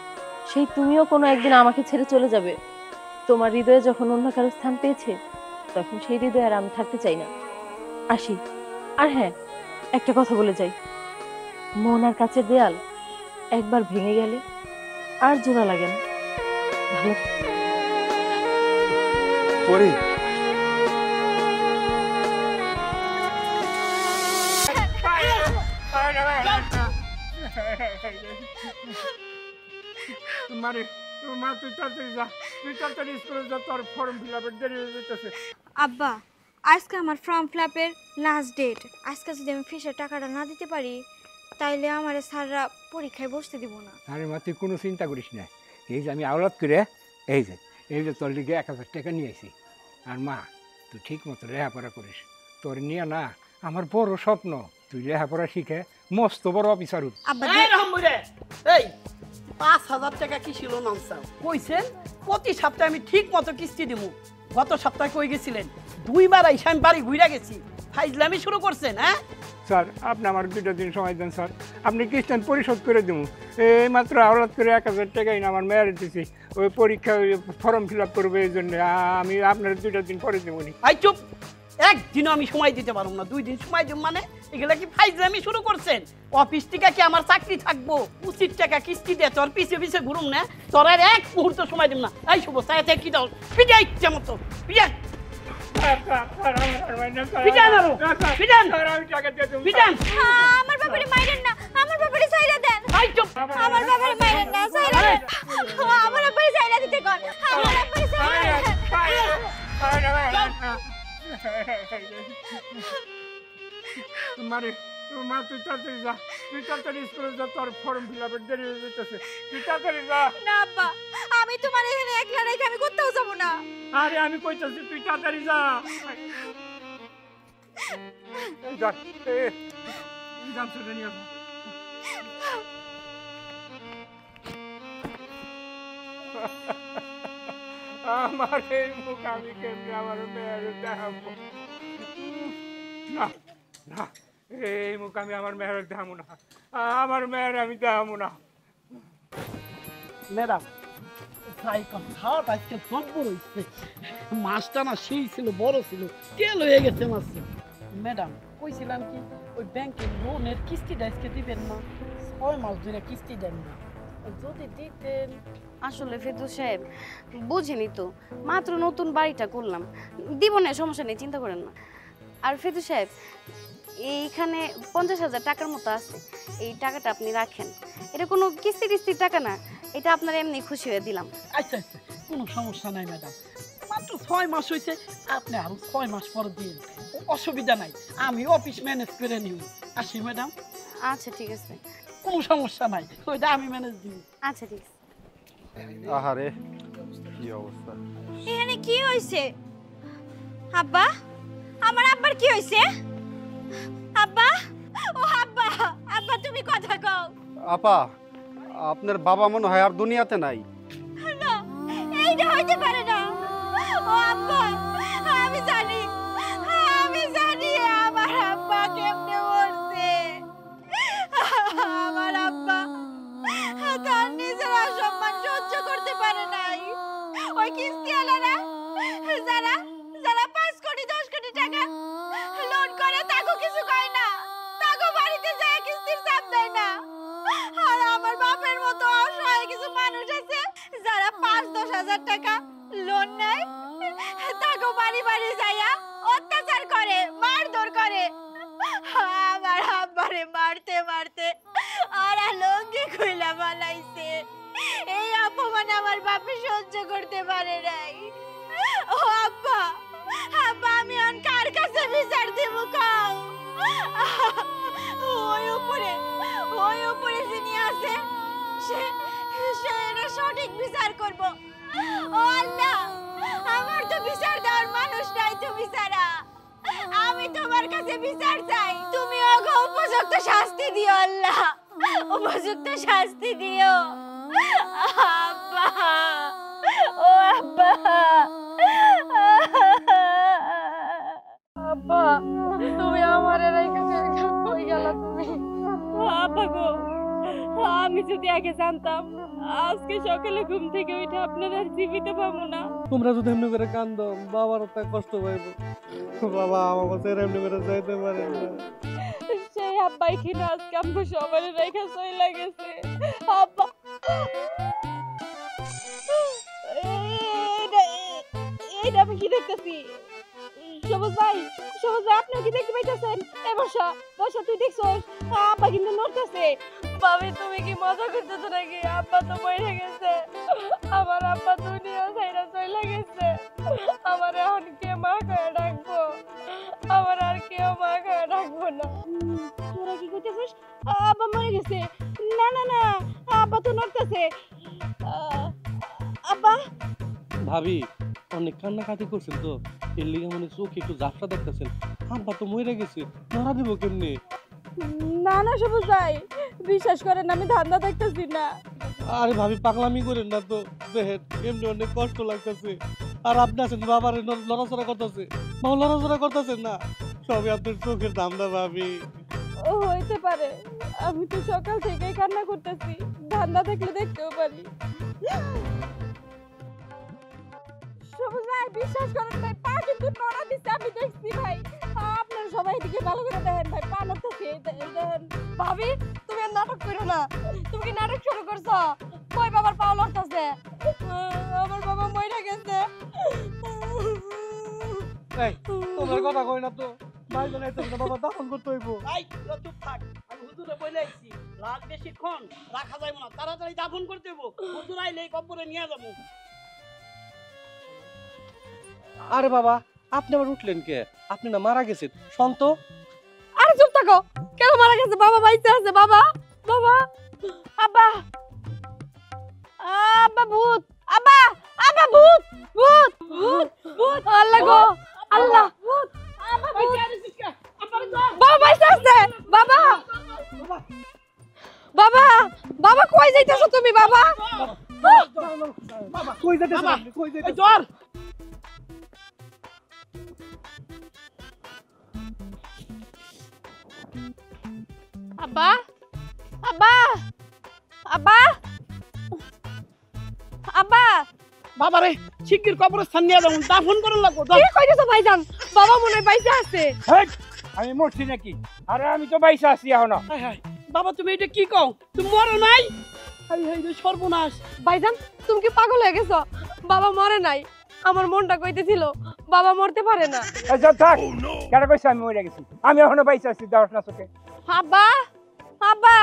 সেই তুমিও কোনো একদিন আমাকে ছেড়ে চলে যাবে। তোমার হৃদয়ে যখন অন্য কারো স্থান পেয়েছে, তখন সেই হৃদয়ে আর আমি থাকতে চাই না। আসি। আর হ্যাঁ, একটা কথা বলে যাই, মন আর কাছের দেয়াল একবার ভেঙে গেলে আর জোড়া লাগে না। ভালো পরি, আব্বা, আজকে আমার ফর্ম ফিলাপের লাস্ট ডেট। আজকে যদি আমি ফিসের টাকাটা না দিতে পারি, তাইলে আমার স্যাররা পরীক্ষায় বসতে দিব না। আরে মা, তুই কোনো চিন্তা করিস না। এই যে আমি আওলাদ করে এই যে তোর লিগে 1000 টাকা নিয়ে আসি। আর মা, তুই ঠিক মতো লেখাপড়া করিস। তোর নিয়ে না আমার বড় স্বপ্ন, তুই লেখাপড়া শিখে মস্ত বড় অফিসার হবি। এই 5000 টাকা কি ছিল নামসাও কইছেন প্রতি সপ্তাহে আমি ঠিক মতো কিস্তি দিব। গত সপ্তাহে কই গেছিলেন? 2 বার আইসা আমি বাড়ি ঘুরে গেছি। ফাইজলামি শুরু করছেন? হ্যাঁ স্যার, আপনি আমার 2টা দিন সময় দেন স্যার, আপনি কিস্তান পরিশোধ করে দেবো। এই মাত্র আওলাদ করে 1000 টাকাই না আমার মেয়ের দিছি। ওই পরীক্ষা ফর্ম ফিল আপ করবে, এই জন্য আমি আপনার 2টা দিন পরে দেবো নি। আই চুপ, একদিনও আমি সময় দিতে পারবো না। 2 দিন সময় দেব মানে এগুলা কি ফাইজলামি শুরু করছেন? অফিস থেকে কি আমার চাকরি থাকবো? উচিত টাকা কিস্তি দিয়ে তোর পিছে পিছে ঘুরুম না? তোর আর এক মুহূর্ত সময় দেব না। এই শুভ চাই কি দাও পিটাই ইচ্ছে মতো পিটাই। আমার বাবারে মাইরেন না, আমার বাবারে সাইরা দেন। আমার বাবারে মাইরেন না, সাইরা দেন। আমার বাবারে সাইরা দিতে কোন। আমার আব্বারে মারে মা তুই তাড়াতাড়ি যা, তুই তাড়াতাড়ি স্কুলে যা, তোর ফর্ম ফিল আপের দেরি হয়ে যেতেছে, তুই তাড়াতাড়ি যা। না আব্বা, আমি তোমার এখানে একলা রেখে আমি কোথাও যাব না। আরে আমি কইতাছি তুই তাড়াতাড়ি যা। যা গান শুনে নিয়ে যা। আমার এই মুখ আমি কেমনি আমার মেয়ের দেখাবো না, না এই মুখ আমি আমার মেয়ের দেখাবো না, আমার মেয়ের আমি দেখাবো না। ম্যাডাম খাওয়াটা আজকে জব্বর হয়েছে, মাছটা না সেই ছিল, বড় ছিল, তেল হয়ে গেছে মাছ। ম্যাডাম কইছিলাম কি ওই ব্যাংকের লোনের কিস্তিটা আজকে দিবেন না, 6 মাস ধরে কিস্তি দেন না, যদি দিতেন। আসলে ফেরদৌস সাহেব বুঝিনি তো, মাত্র নতুন বাড়িটা করলাম, দিব না, সমস্যা নেই, চিন্তা করেন না। আর ফেরদৌস সাহেব এইখানে 50,000 টাকার মতো আছে, এই টাকাটা আপনি রাখেন, এটা কোনো কিস্তি টিস্তির টাকা না, এটা আপনার এমনি খুশি হয়ে দিলাম। আচ্ছা আচ্ছা, কোনো সমস্যা নাই ম্যাডাম, মাত্র 6 মাস হয়েছে, আপনি আরো 6 মাস পর দিন, অসুবিধা নাই, আমি অফিস ম্যানেজ করে নিব। আসি ম্যাডাম। আচ্ছা ঠিক আছে, কোনো সমস্যা নাই, ওইটা আমি ম্যানেজ দিব। আচ্ছা ঠিক আছে। আহারে কি অবস্থা! এখানে কি হইছে আব্বা? আমার আব্বার কি হইছে? আব্বা, ও আব্বা, আব্বা তুমি কথা কও। আপা, আপনার বাবা মনে হয় আর দুনিয়াতে নাই। না, এইটা হইতে পারে না। ও আব্বা, আমি জানি আমার আব্বা কেমনে মরছে। আমার আব্বা তার নিজের অসম্মান সহ্য করতে পারে নাই। ওই কিস্তিওয়ালারা যারা 5 কোটি 10 কোটি টাকা লোন করে, তাকে কিছু কয় না, তাকে বাড়িতে যায় কিস্তির চাপ দেয় না। আর আমার বাপের মতো অসহায় কিছু মানুষ আছে যারা 5-10 হাজার টাকা লোন নেয়, তাকে বাড়ি বাড়ি যাইয়া অত্যাচার করে, মারধর করে। আমার আব্বারে মারতে মারতে আর লঙ্গি খুইলা বানাইছে। এই অপমান আমার বাপে সহ্য করতে পারে নাই। ও আব্বা, আব্বা আমি অন কার কাছে বিচার দেব কও? ওই উপরে যিনি আছে সে এর সঠিক বিচার করব। ও আল্লাহ, আমার তো বিচার দেওয়ার মানুষ নাই, তুমি ছাড়া। আমি তোমার কাছে বিচার চাই, তুমি ওগো উপযুক্ত শাস্তি দিও আল্লাহ, উপযুক্ত শাস্তি দিও। আব্বা, ও আব্বা, আব্বা তুমি আমারে রেখে কই গেলা তুমি? আব্বা গো, আমি যদি আগে জানতাম আজকে সকালে ঘুম থেকে উঠে আপনার আর জীবিত পাবো না। তোমরা যদি এমনি করে কান্দো, বাবার তো কষ্ট পাইব। বাবা আমার কাছে এমনি করে যাইতে পারে না। সেই আব্বাই কিনা আজকে আমাকে সবার রেখে চলে গেছে। আব্বা, এইটা আমি কি দেখতেছি? সবুজ ভাই, আপনিও কি দেখতে পাইতেছেন? এ বর্ষা, তুই দেখছস আব্বা কিন্তু নড়তেছে। ভাবি তুমি কি মজা করতেছো নাকি? আব্বা তো মরে গেছে, আমার আব্বা দুনিয়া ছাইরা চলে গেছে। আমার এখন কে মা করে ডাকবো? আমার আর কেউ মা করে ডাকবো না। তোরা কি করতেছিস? আব্বা মরে গেছে? না না না, আব্বা তো নড়তেছে। আব্বা ভাবি অনেক কান্নাকাটি করছেন তো, এর লিগে মনে চোখে একটু ঝাপসা দেখতেছেন। আব্বা তো মরে গেছে, ধরা দেবো কেমনি? না না সবুজ ভাই, বিশ্বাস করেন আমি ধান্দা দেখতেছি না। আরে ভাবি পাগলামি করেন না তো, দেখেন এমনি অনেক কষ্ট লাগতেছে। আর আপনি আছেন বাবার লড়াচড়া করতেছে, মা লড়াচড়া করতেছেন না, সবই আপনার চোখের ধান্দা ভাবি। ও হইতে পারে, আমি তো সকাল থেকেই কান্না করতেছি, ধান্দা দেখলে দেখতেও পারি। সবুজ ভাই বিশ্বাস করেন ভাই, পা কিন্তু নড়া দিচ্ছে, আমি দেখছি ভাই। আপনারা সবাই এদিকে ভালো করে দেখেন ভাই, পা নড়তেছে দেখেন। ভাবি তুমি আর নাটক করো না, তুমি কি নাটক শুরু করছো? কই বাবার পা লড়তেছে? আমার বাবা মরে গেছে। এই তোমার কথা কই না তো, ভাই জানাই তো বাবা দাফন করতে হইব। এই চুপ থাক, আমি হুজুরে বলে আইছি রাত বেশিক্ষণ রাখা যাইব না, তাড়াতাড়ি দাফন করতে হইব। হুজুর আইলে কবরে নিয়ে যাবো। আরে বাবা আপনি আবার উঠলেন কে? আপনি না মারা গেছেন শান্ত। আরে চুপ থাকো, কেন মারা গেছে? বাবা বাইতে আছে। বাবা, বাবা, আব্বা, আব্বা ভূত, আব্বা, আব্বা ভূত, ভূত, ভূত, ভূত, আল্লাহ গো, আল্লাহ, ভূত, আব্বা ভূত, বাবা বাইতে আছে। বাবা, বাবা, বাবা কই যাইতেছো তুমি? বাবা, কই যাইতেছ? কই যাইতেছ? জ্বর আব্বা, আব্বা, আব্বা, আব্বা, বাবারে শিগগির কবরস্থান নিয়ে যাও, দাফন করে লাগবো। কি কইতেছো ভাইজান? বাবা মনে হয় বাইসে আছে। আমি মরছি নাকি? আরে আমি তো বাইসা আছি এখনো। হায় হায় বাবা তুমি এটা কি কও? তুমি মরো নাই? হায় হায় রে সর্বনাশ। ভাইজান তুমি কি পাগল হয়ে গেছো? বাবা মরে নাই। আমার মনটা কইতেছিল বাবা মরতে পারে না। আচ্ছা থাক, কেন কইছ আমি মরে গেছি? আমি এখনো বাইসা আছি, দাওয়াত না চোখে। আব্বা, আব্বা,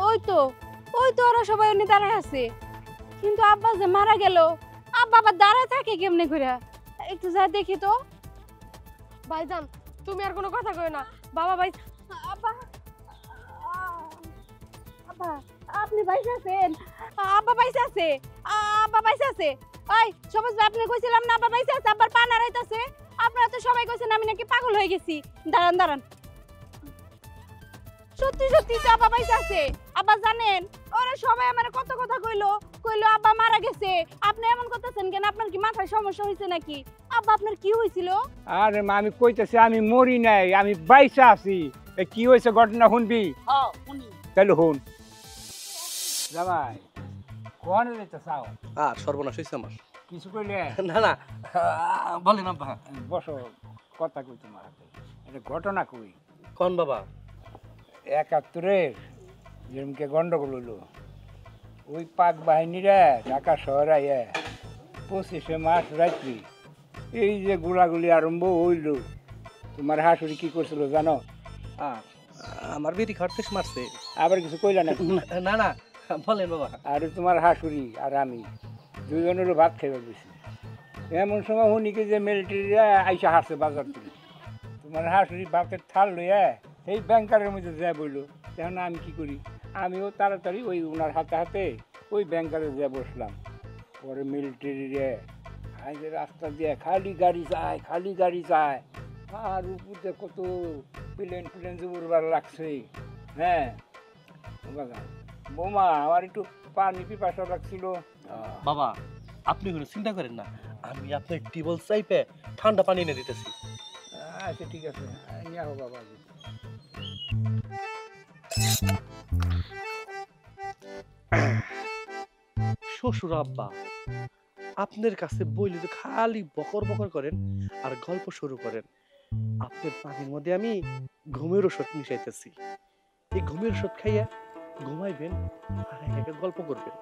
ওই তো ওরা সবাই উনি দাঁড়ায় আছে, কিন্তু আব্বা যে মারা গেল, আব্বা আবার দাঁড়ায় থাকে কেমনে করে? একটু যা দেখি তো। ভাইজান তুমি আর কোনো কথা কই না। বাবা ভাই, আব্বা, আব্বা আপনি বাইসে আছেন? আব্বা বাইসে আছে, আব্বা বাইসে আছে। ওই সবুজ ভাই, আপনি কইছিলাম না আব্বা বাইসে আছে, আব্বার পা নাড়াইতাছে। আপনারা তো সবাই কইছেন আমি নাকি পাগল হয়ে গেছি। দাঁড়ান দাঁড়ান, সত্যি সত্যি তো আব্বা বাইসে আছে। আব্বা জানেন ওরা সবাই আমারে কত কথা কইলো আব্বা মারা গেছে। আপনি এমন করতেছেন কেন? আপনার কি মাথায় সমস্যা হয়েছে নাকি? আব্বা আপনার কি হয়েছিল? আরে মা আমি কইতেছি আমি মরি নাই, আমি বাইসা আছি। কি হয়েছে ঘটনা শুনবি? হ্যাঁ শুনি। তাহলে শুন। জামাই কোন যেতে চাও? আর সর্বনাশ হইছে আমার। কিছু কইলে? না না বলেন আব্বা। বসো, কথা কই তোমার হাতে। এটা ঘটনা কই কোন বাবা? ৭১-এর যেরমকে গন্ডগোল হইল, ওই পাক বাহিনীরা ঢাকা শহর আইয়া ২৫শে মার্চ রাত্রি এই যে গোলাগুলি আরম্ভ হইল, তোমার হাসুরি কি করছিল জানো? আমার বেটি খরতেশ মারছে। আবার কিছু কইলা না? না না বলেন বাবা। আর তোমার হাসুরি আর আমি দুজনেরও ভাত খাইবার বেশি। এমন সময় শুনিকে যে মিলিটারিরা আইসা হারছে বাজার থেকে। তোমার হাসুরি ভাতের থাল লইয়া সেই ব্যাংকারের মধ্যে যা বললো। তখন আমি কি করি, আমিও তাড়াতাড়ি ওই ওনার হাতে হাতে ওই ব্যাংকারে যা বসলাম। পরে মিলিটারিরে আইসে রাস্তা দিয়ে খালি গাড়ি যায়। আর উপরে কত প্লেন যে উড়বার লাগছে। হ্যাঁ বোমা, আমার একটু পানি পিপাসা লাগছিল। বাবা আপনি কোনো চিন্তা করেন না, আমি আপনার টিউবওয়েল চাইপে ঠান্ডা পানি এনে দিতেছি। আচ্ছা ঠিক আছে, নিয়ে হোক বাবা। শ্বশুর আব্বা আপনার কাছে বইলে তো খালি বকর বকর করেন আর গল্প শুরু করেন। আপনার পানির মধ্যে আমি ঘুমের ওষুধ মিশাইতেছি। এই ঘুমের ওষুধ খাইয়া ঘুমাইবেন আর একা গল্প করবেন।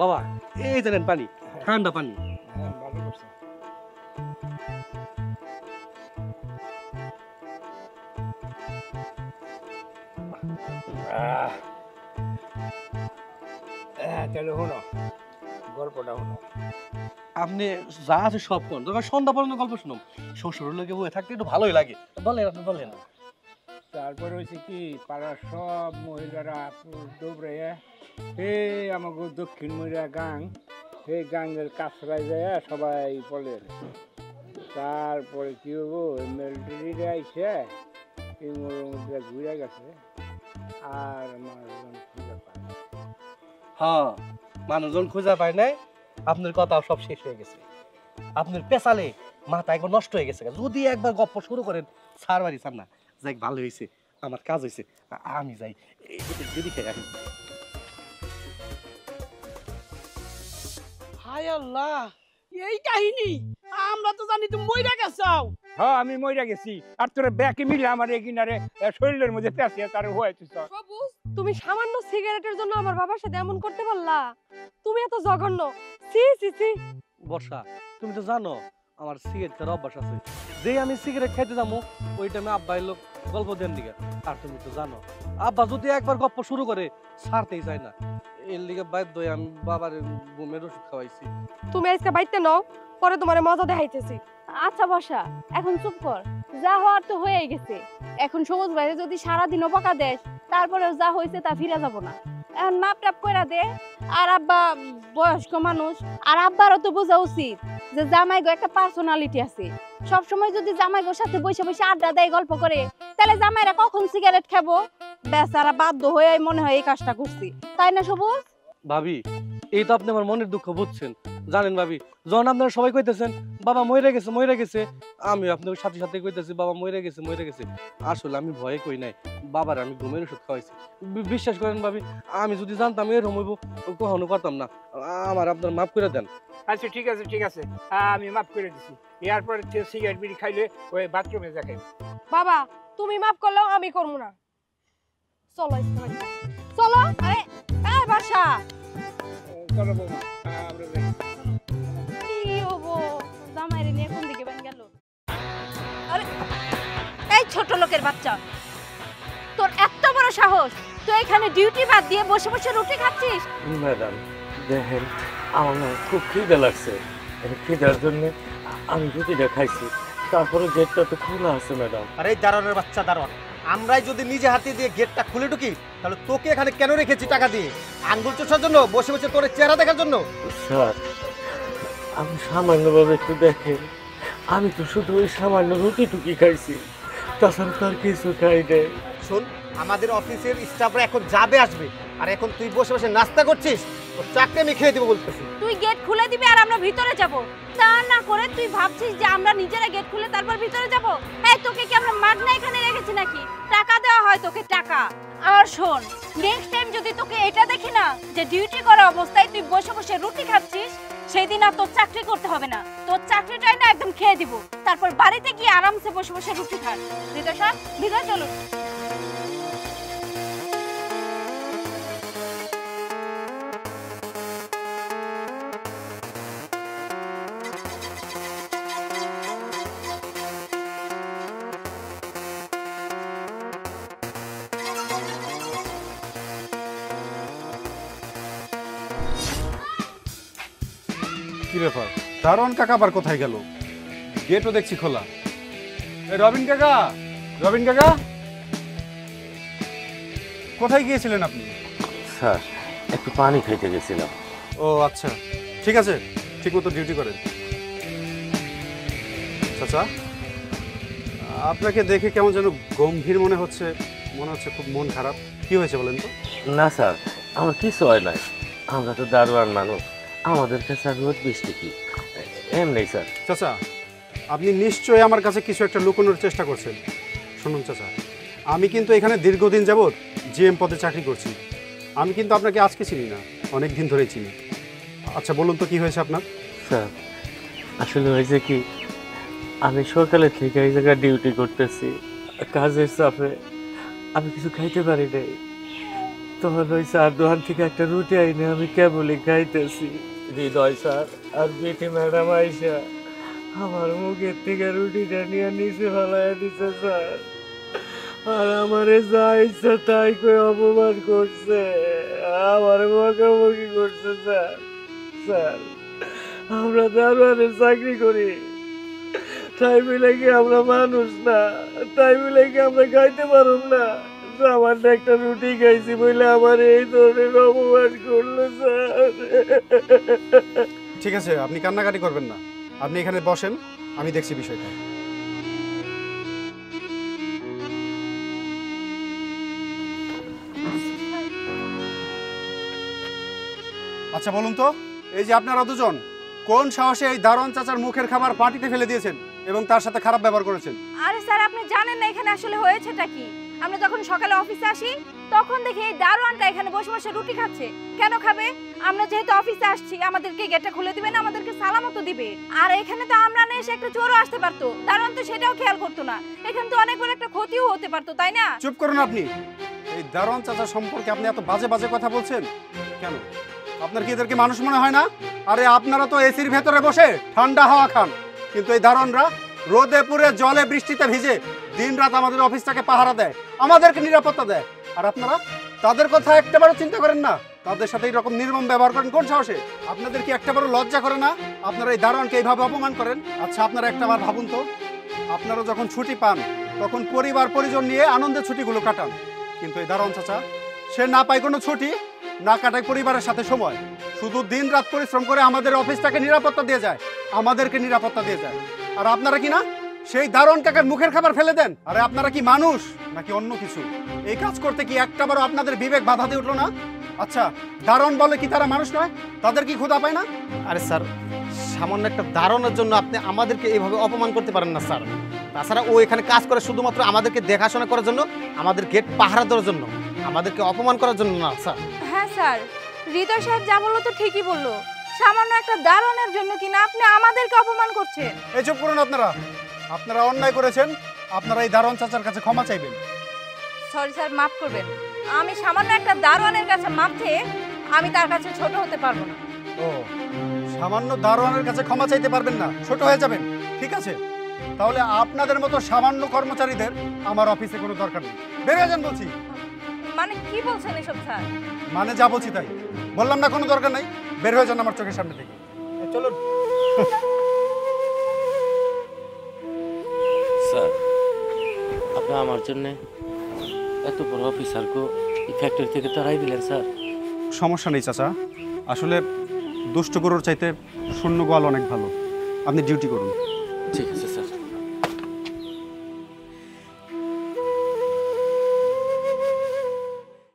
বাবা এই জানেন পানি, ঠান্ডা পানি। হ্যাঁ ভালো করছো। তাহলে শোনো, গল্পটা শোনো। আপনি যা আছে সব কোন দরকার সন্ধ্যা পর্যন্ত গল্প শুনুন। শ্বশুর লোকে বয়ে থাকতে একটু ভালোই লাগে। বলেন আপনি বলেন। তারপরে হয়েছে কি, পাড়ার সব মহিলারা দৌড়াইয়া আমাকে দক্ষিণ মহিলা গাং, সেই গাঙ্গের কাছড়ায় যায় সবাই বলে। তারপরে কি হবো, মিলিটারিরা আইসে এই মোড়ের মধ্যে ঘুরে গেছে আর মানুষজন খুঁজে পায়। হ্যাঁ মানুষজন খুঁজে পায় নাই। আপনার কথাও সব শেষ হয়ে গেছে। আপনার পেছালে মাথা একবার নষ্ট হয়ে গেছে। যদি একবার গপ্প শুরু করেন সার বাড়ি সার না। যাই ভালো হয়েছে, আমার কাজ হয়েছে, আমি যাই যদি খেয়ে আসি। হায় আল্লাহ, এই কাহিনী! আমরা তো জানি তুমি মইরা গেছাও। হ্যাঁ আমি মইরা গেছি, আর তোরা ব্যাকে মিলে আমার এই কিনারে শরীরের মধ্যে পেঁচিয়ে তার হয়েছিস। তুমি সামান্য সিগারেটের জন্য আমার বাবার সাথে এমন করতে পারলা? তুমি এত জঘন্য! C C C. বর্ষা তুমি তো জানো আমার সিগারেট খাওয়ার অভ্যাস আছে। যেই আমি সিগারেট খাইতে যাবো ওই টাইমে আব্বা এলো গল্প দেন দিকে। আর তুমি তো জানো আব্বা যদি একবার গপ্প শুরু করে ছাড়তেই চায় না, এর লিগে বাধ্য হয়ে আমি বাবার ঘুমের ওষুধ খাওয়াইছি। তুমি আজকে বাইতে নাও, পরে তোমার মজা দেখাইতেছি। আচ্ছা বর্ষা, এখন চুপ কর। যা হওয়ার তো হয়েই গেছে। এখন সবুজ ভাই যদি সারাদিনও বকা দেশ, তারপরেও যা হয়েছে তা ফিরে যাব না। এখন মাপ টাপ কইরা দে। আর আব্বা বয়স্ক মানুষ, আর আব্বারও তো বোঝা উচিত যে জামাই গো একটা পার্সোনালিটি আছে। সব সময় যদি জামাই গোর সাথে বসে বসে আড্ডা দেয়, গল্প করে, তাহলে জামাইরা কখন সিগারেট খাবো? বেচারা বাধ্য হয়ে মনে হয় এই কাজটা করছি, তাই না সবুজ? ভাবি এই তো আপনি আমার মনের দুঃখ বুঝছেন। জানেন ভাবি, যখন আপনারা সবাই কইতেছেন বাবা মরে গেছে, আমি আপনার সাথে সাথে কইতেছি বাবা মরে গেছে। আসলে আমি ভয়ে কই নাই, বাবার আমি ঘুমের ওষুধ খাওয়াইছি। বিশ্বাস করেন ভাবি, আমি যদি জানতাম এরকম হইব কখনো করতাম না। আমার আপনার মাফ করে দেন। আচ্ছা ঠিক আছে, আমি মাফ করে দিছি। এরপর সিগারেট বিড়ি খাইলে ওই বাথরুমে যা খাইব। বাবা তুমি মাফ করলেও আমি করবো না। চলো চলো। আরে এই বাসা চলো বৌমা, আমরা যাই। কি হবো? জামাইরে নিয়ে কোন দিকে বেন গেল? আরে এই ছোট লোকের বাচ্চা, তোর এত বড় সাহস, তুই এখানে ডিউটি বাদ দিয়ে বসে বসে রুটি খাচ্ছিস? ম্যাডাম দেখেন, আমার না খুব খিদে লাগছে। খিদার জন্য আমি রুটিটা খাইছি, তারপরে গেটটা তো খোলা আছে ম্যাডাম। আরে দারোয়ানের বাচ্চা দারোয়ান, আমরাই যদি নিজে হাতে দিয়ে গেটটা খুলে ঢুকি, তাহলে তোকে এখানে কেন রেখেছি টাকা দিয়ে? আঙ্গুল চোষার জন্য? বসে বসে তোর চেহারা দেখার জন্য? স্যার আমি সামান্যভাবে একটু দেখেন, আমি তো শুধু ওই সামান্য রুটি টুকি খাইছি, তাছাড়া তার কিছু খাই নাই। শোন, আমাদের অফিসের স্টাফরা এখন যাবে আসবে, আর এখন তুই বসে বসে নাস্তা করছিস, তোর চাকরি আমি খেয়ে দিব বলতেছি। তুই গেট খুলে দিবি আর আমরা ভিতরে যাব, তা না করে তুই ভাবছিস যে আমরা নিজেরা গেট খুলে তারপর ভিতরে যাব? এই তোকে কি আমরা মাগনা এখানে রেখেছি নাকি? টাকা দেওয়া হয় তোকে, টাকা। আর শোন, নেক্সট টাইম যদি তোকে এটা দেখি না যে ডিউটি করা অবস্থায় তুই বসে বসে রুটি খাচ্ছিস, সেই দিন আর তোর চাকরি করতে হবে না, তোর চাকরিটাই না একদম খেয়ে দিব। তারপর বাড়িতে গিয়ে আরামসে বসে বসে রুটি খাস। ভিতরে চলুন। কি ব্যাপার, দারোয়ান কাকা আবার কোথায় গেল? গেটও দেখছি খোলা। রবিন কাকা কোথায় গিয়েছিলেন আপনি? স্যার একটু পানি খাইতে গেছিলাম। ও আচ্ছা, ঠিক আছে, ঠিক মতো ডিউটি করেন। চাচা, আপনাকে দেখে কেমন যেন গম্ভীর মনে হচ্ছে খুব মন খারাপ। কি হয়েছে বলেন তো? না স্যার, আমার কিছু হয় নাই, আমরা তো দারোয়ান মানুষ, আমাদের কাছে আর রোদ বৃষ্টি কি এমনি স্যার। চাচা, আপনি নিশ্চয়ই আমার কাছে কিছু একটা লুকানোর চেষ্টা করছেন। শুনুন চাচা, আমি কিন্তু এখানে দীর্ঘদিন যাবৎ জিএম পদে চাকরি করছি। আমি কিন্তু আপনাকে আজকে চিনি না, অনেক দিন ধরেই চিনি। আচ্ছা বলুন তো কি হয়েছে আপনার? স্যার আসলে হয়েছে কি, আমি সকালে থেকে এই জায়গায় ডিউটি করতেছি, কাজের চাপে আমি কিছু খাইতে পারি নাই। তখন ওই স্যার দোকান থেকে একটা রুটি আইনে আমি কেবলই খাইতেছি। হৃদয় স্যার আর বেটি ম্যাডাম আইসা আমার মুখের থেকে রুটিটা নিয়ে নিচে ফেলাইয়া দিছে স্যার, আর আমারে যা ইচ্ছা তাই করে অপমান করছে, আমার মুখোমুখি করছে স্যার। স্যার আমরা দারোয়ানের চাকরি করি, তাই মিলে কি আমরা মানুষ না? তাই মিলে কি আমরা খাইতে পারব না? আমার একটা রুটি খাইছি বলে আমার এই ধরনের অপমান করলো স্যার। ঠিক আছে, আপনি কান্নাকাটি করবেন না, আপনি এখানে বসেন, আমি দেখছি বিষয়টা। আচ্ছা বলুন তো, এই যে আপনারা দুজন কোন সাহসে এই দারোয়ান চাচার মুখের খাবার পার্টিতে ফেলে দিয়েছেন এবং তার সাথে খারাপ ব্যবহার করেছেন? আরে স্যার, আপনি জানেন না এখানে আসলে হয়েছেটা কি? আমরা যখন সকালে অফিসে আসি তখন দেখি এই দারোয়ানটা এখানে বসে বসে রুটি খাচ্ছে। কেন খাবে? আমরা যেহেতু অফিসে আসছি, আমাদেরকে গেটটা খুলে দিবে না, আমাদেরকে সালামতো দিবে। আর এখানে তো আমরা না এসে একটা চোরও আসতে পারতো, দারোয়ান তো সেটাও খেয়াল করতো না। এখানে তো অনেক বড় একটা ক্ষতিও হতে পারতো, তাই না? চুপ করুন আপনি। এই দারোয়ান চাচা সম্পর্কে আপনি এত বাজে বাজে কথা বলছেন কেন? আপনার কি এদেরকে মানুষ মনে হয় না? আরে আপনারা তো এসির ভেতরে বসে ঠান্ডা হাওয়া খান, কিন্তু এই দারোয়ানরা রোদে পুড়ে জলে বৃষ্টিতে ভিজে দিনরাত আমাদের অফিসটাকে পাহারা দেয়, আমাদেরকে নিরাপত্তা দেয়, আর আপনারা তাদের কথা একটাবারও চিন্তা করেন না? তাদের সাথে এরকম নির্মম ব্যবহার করেন কোন সাহসে? আপনাদের কি একটাবারও লজ্জা করে না? আপনারা এই দারোয়ানকে এইভাবে অপমান করেন? আচ্ছা, আপনারা একটাবার ভাবুন তো, আপনারা যখন ছুটি পান তখন পরিবার পরিজন নিয়ে আনন্দে ছুটিগুলো কাটান, কিন্তু এই দারোয়ান চাচা সে না পায় কোনো ছুটি, না কাটায় পরিবারের সাথে সময়, শুধু দিন রাত পরিশ্রম করে আমাদের অফিসটাকে নিরাপত্তা দিয়ে যায়, আমাদেরকে নিরাপত্তা দিয়ে যায়। আর আপনারা কি না সেই দারোয়ান কাকার মুখের খাবার ফেলে দেন? আরে আপনারা কি মানুষ নাকি অন্য কিছু? এই কাজ করতে কি একটাবারও আপনাদের বিবেক বাধা দিয়ে উঠলো না? আচ্ছা, দারোয়ান বলে কি তারা মানুষ নয়? তাদের কি ক্ষুধা পায় না? আরে স্যার, সামান্য একটা দারোয়ানের জন্য আপনি আমাদেরকে এইভাবে অপমান করতে পারেন না স্যার। তাছাড়া ও এখানে কাজ করে শুধুমাত্র আমাদেরকে দেখাশোনা করার জন্য, আমাদের গেট পাহারা দেওয়ার জন্য, আমাদেরকে অপমান করার জন্য না স্যার। হ্যাঁ স্যার, হৃদয় সাহেব যা বললো তো ঠিকই বললো। সামান্য একটা দারোয়ানের জন্য কিনা আপনি আমাদেরকে অপমান করছেন। এই চুপ করুন আপনারা, আপনারা অন্যায় করেছেন, আপনারা এই দারোয়ান চাচার কাছে ক্ষমা চাইবেন। সরি স্যার, মাফ করবেন। আমি সামান্য একটা দারোয়ানের কাছে মাপ চেয়ে আমি তার কাছে ছোট হতে পারবো না। ও, সামান্য দারোয়ানের কাছে ক্ষমা চাইতে পারবেন না, ছোট হয়ে যাবেন? ঠিক আছে, তাহলে আপনাদের মতো সামান্য কর্মচারীদের আমার অফিসে কোনো দরকার নেই, বের হয়ে যান বলছি। মানে কি বলছেন এসব স্যার? মানে যা বলছি তাই। বললাম না কোনো দরকার নেই, বের হয়ে যান আমার চোখের সামনে থেকে। চলুন। স্যার, আপনি আমার জন্য এত বড় অফিসারকে এই ফ্যাক্টরি থেকে তাড়াই দিলেন স্যার। সমস্যা নেই চাচা, আসলে দুষ্ট গরুর চাইতে শূন্য গোয়াল অনেক ভালো। আপনি ডিউটি করুন। ঠিক আছে স্যার।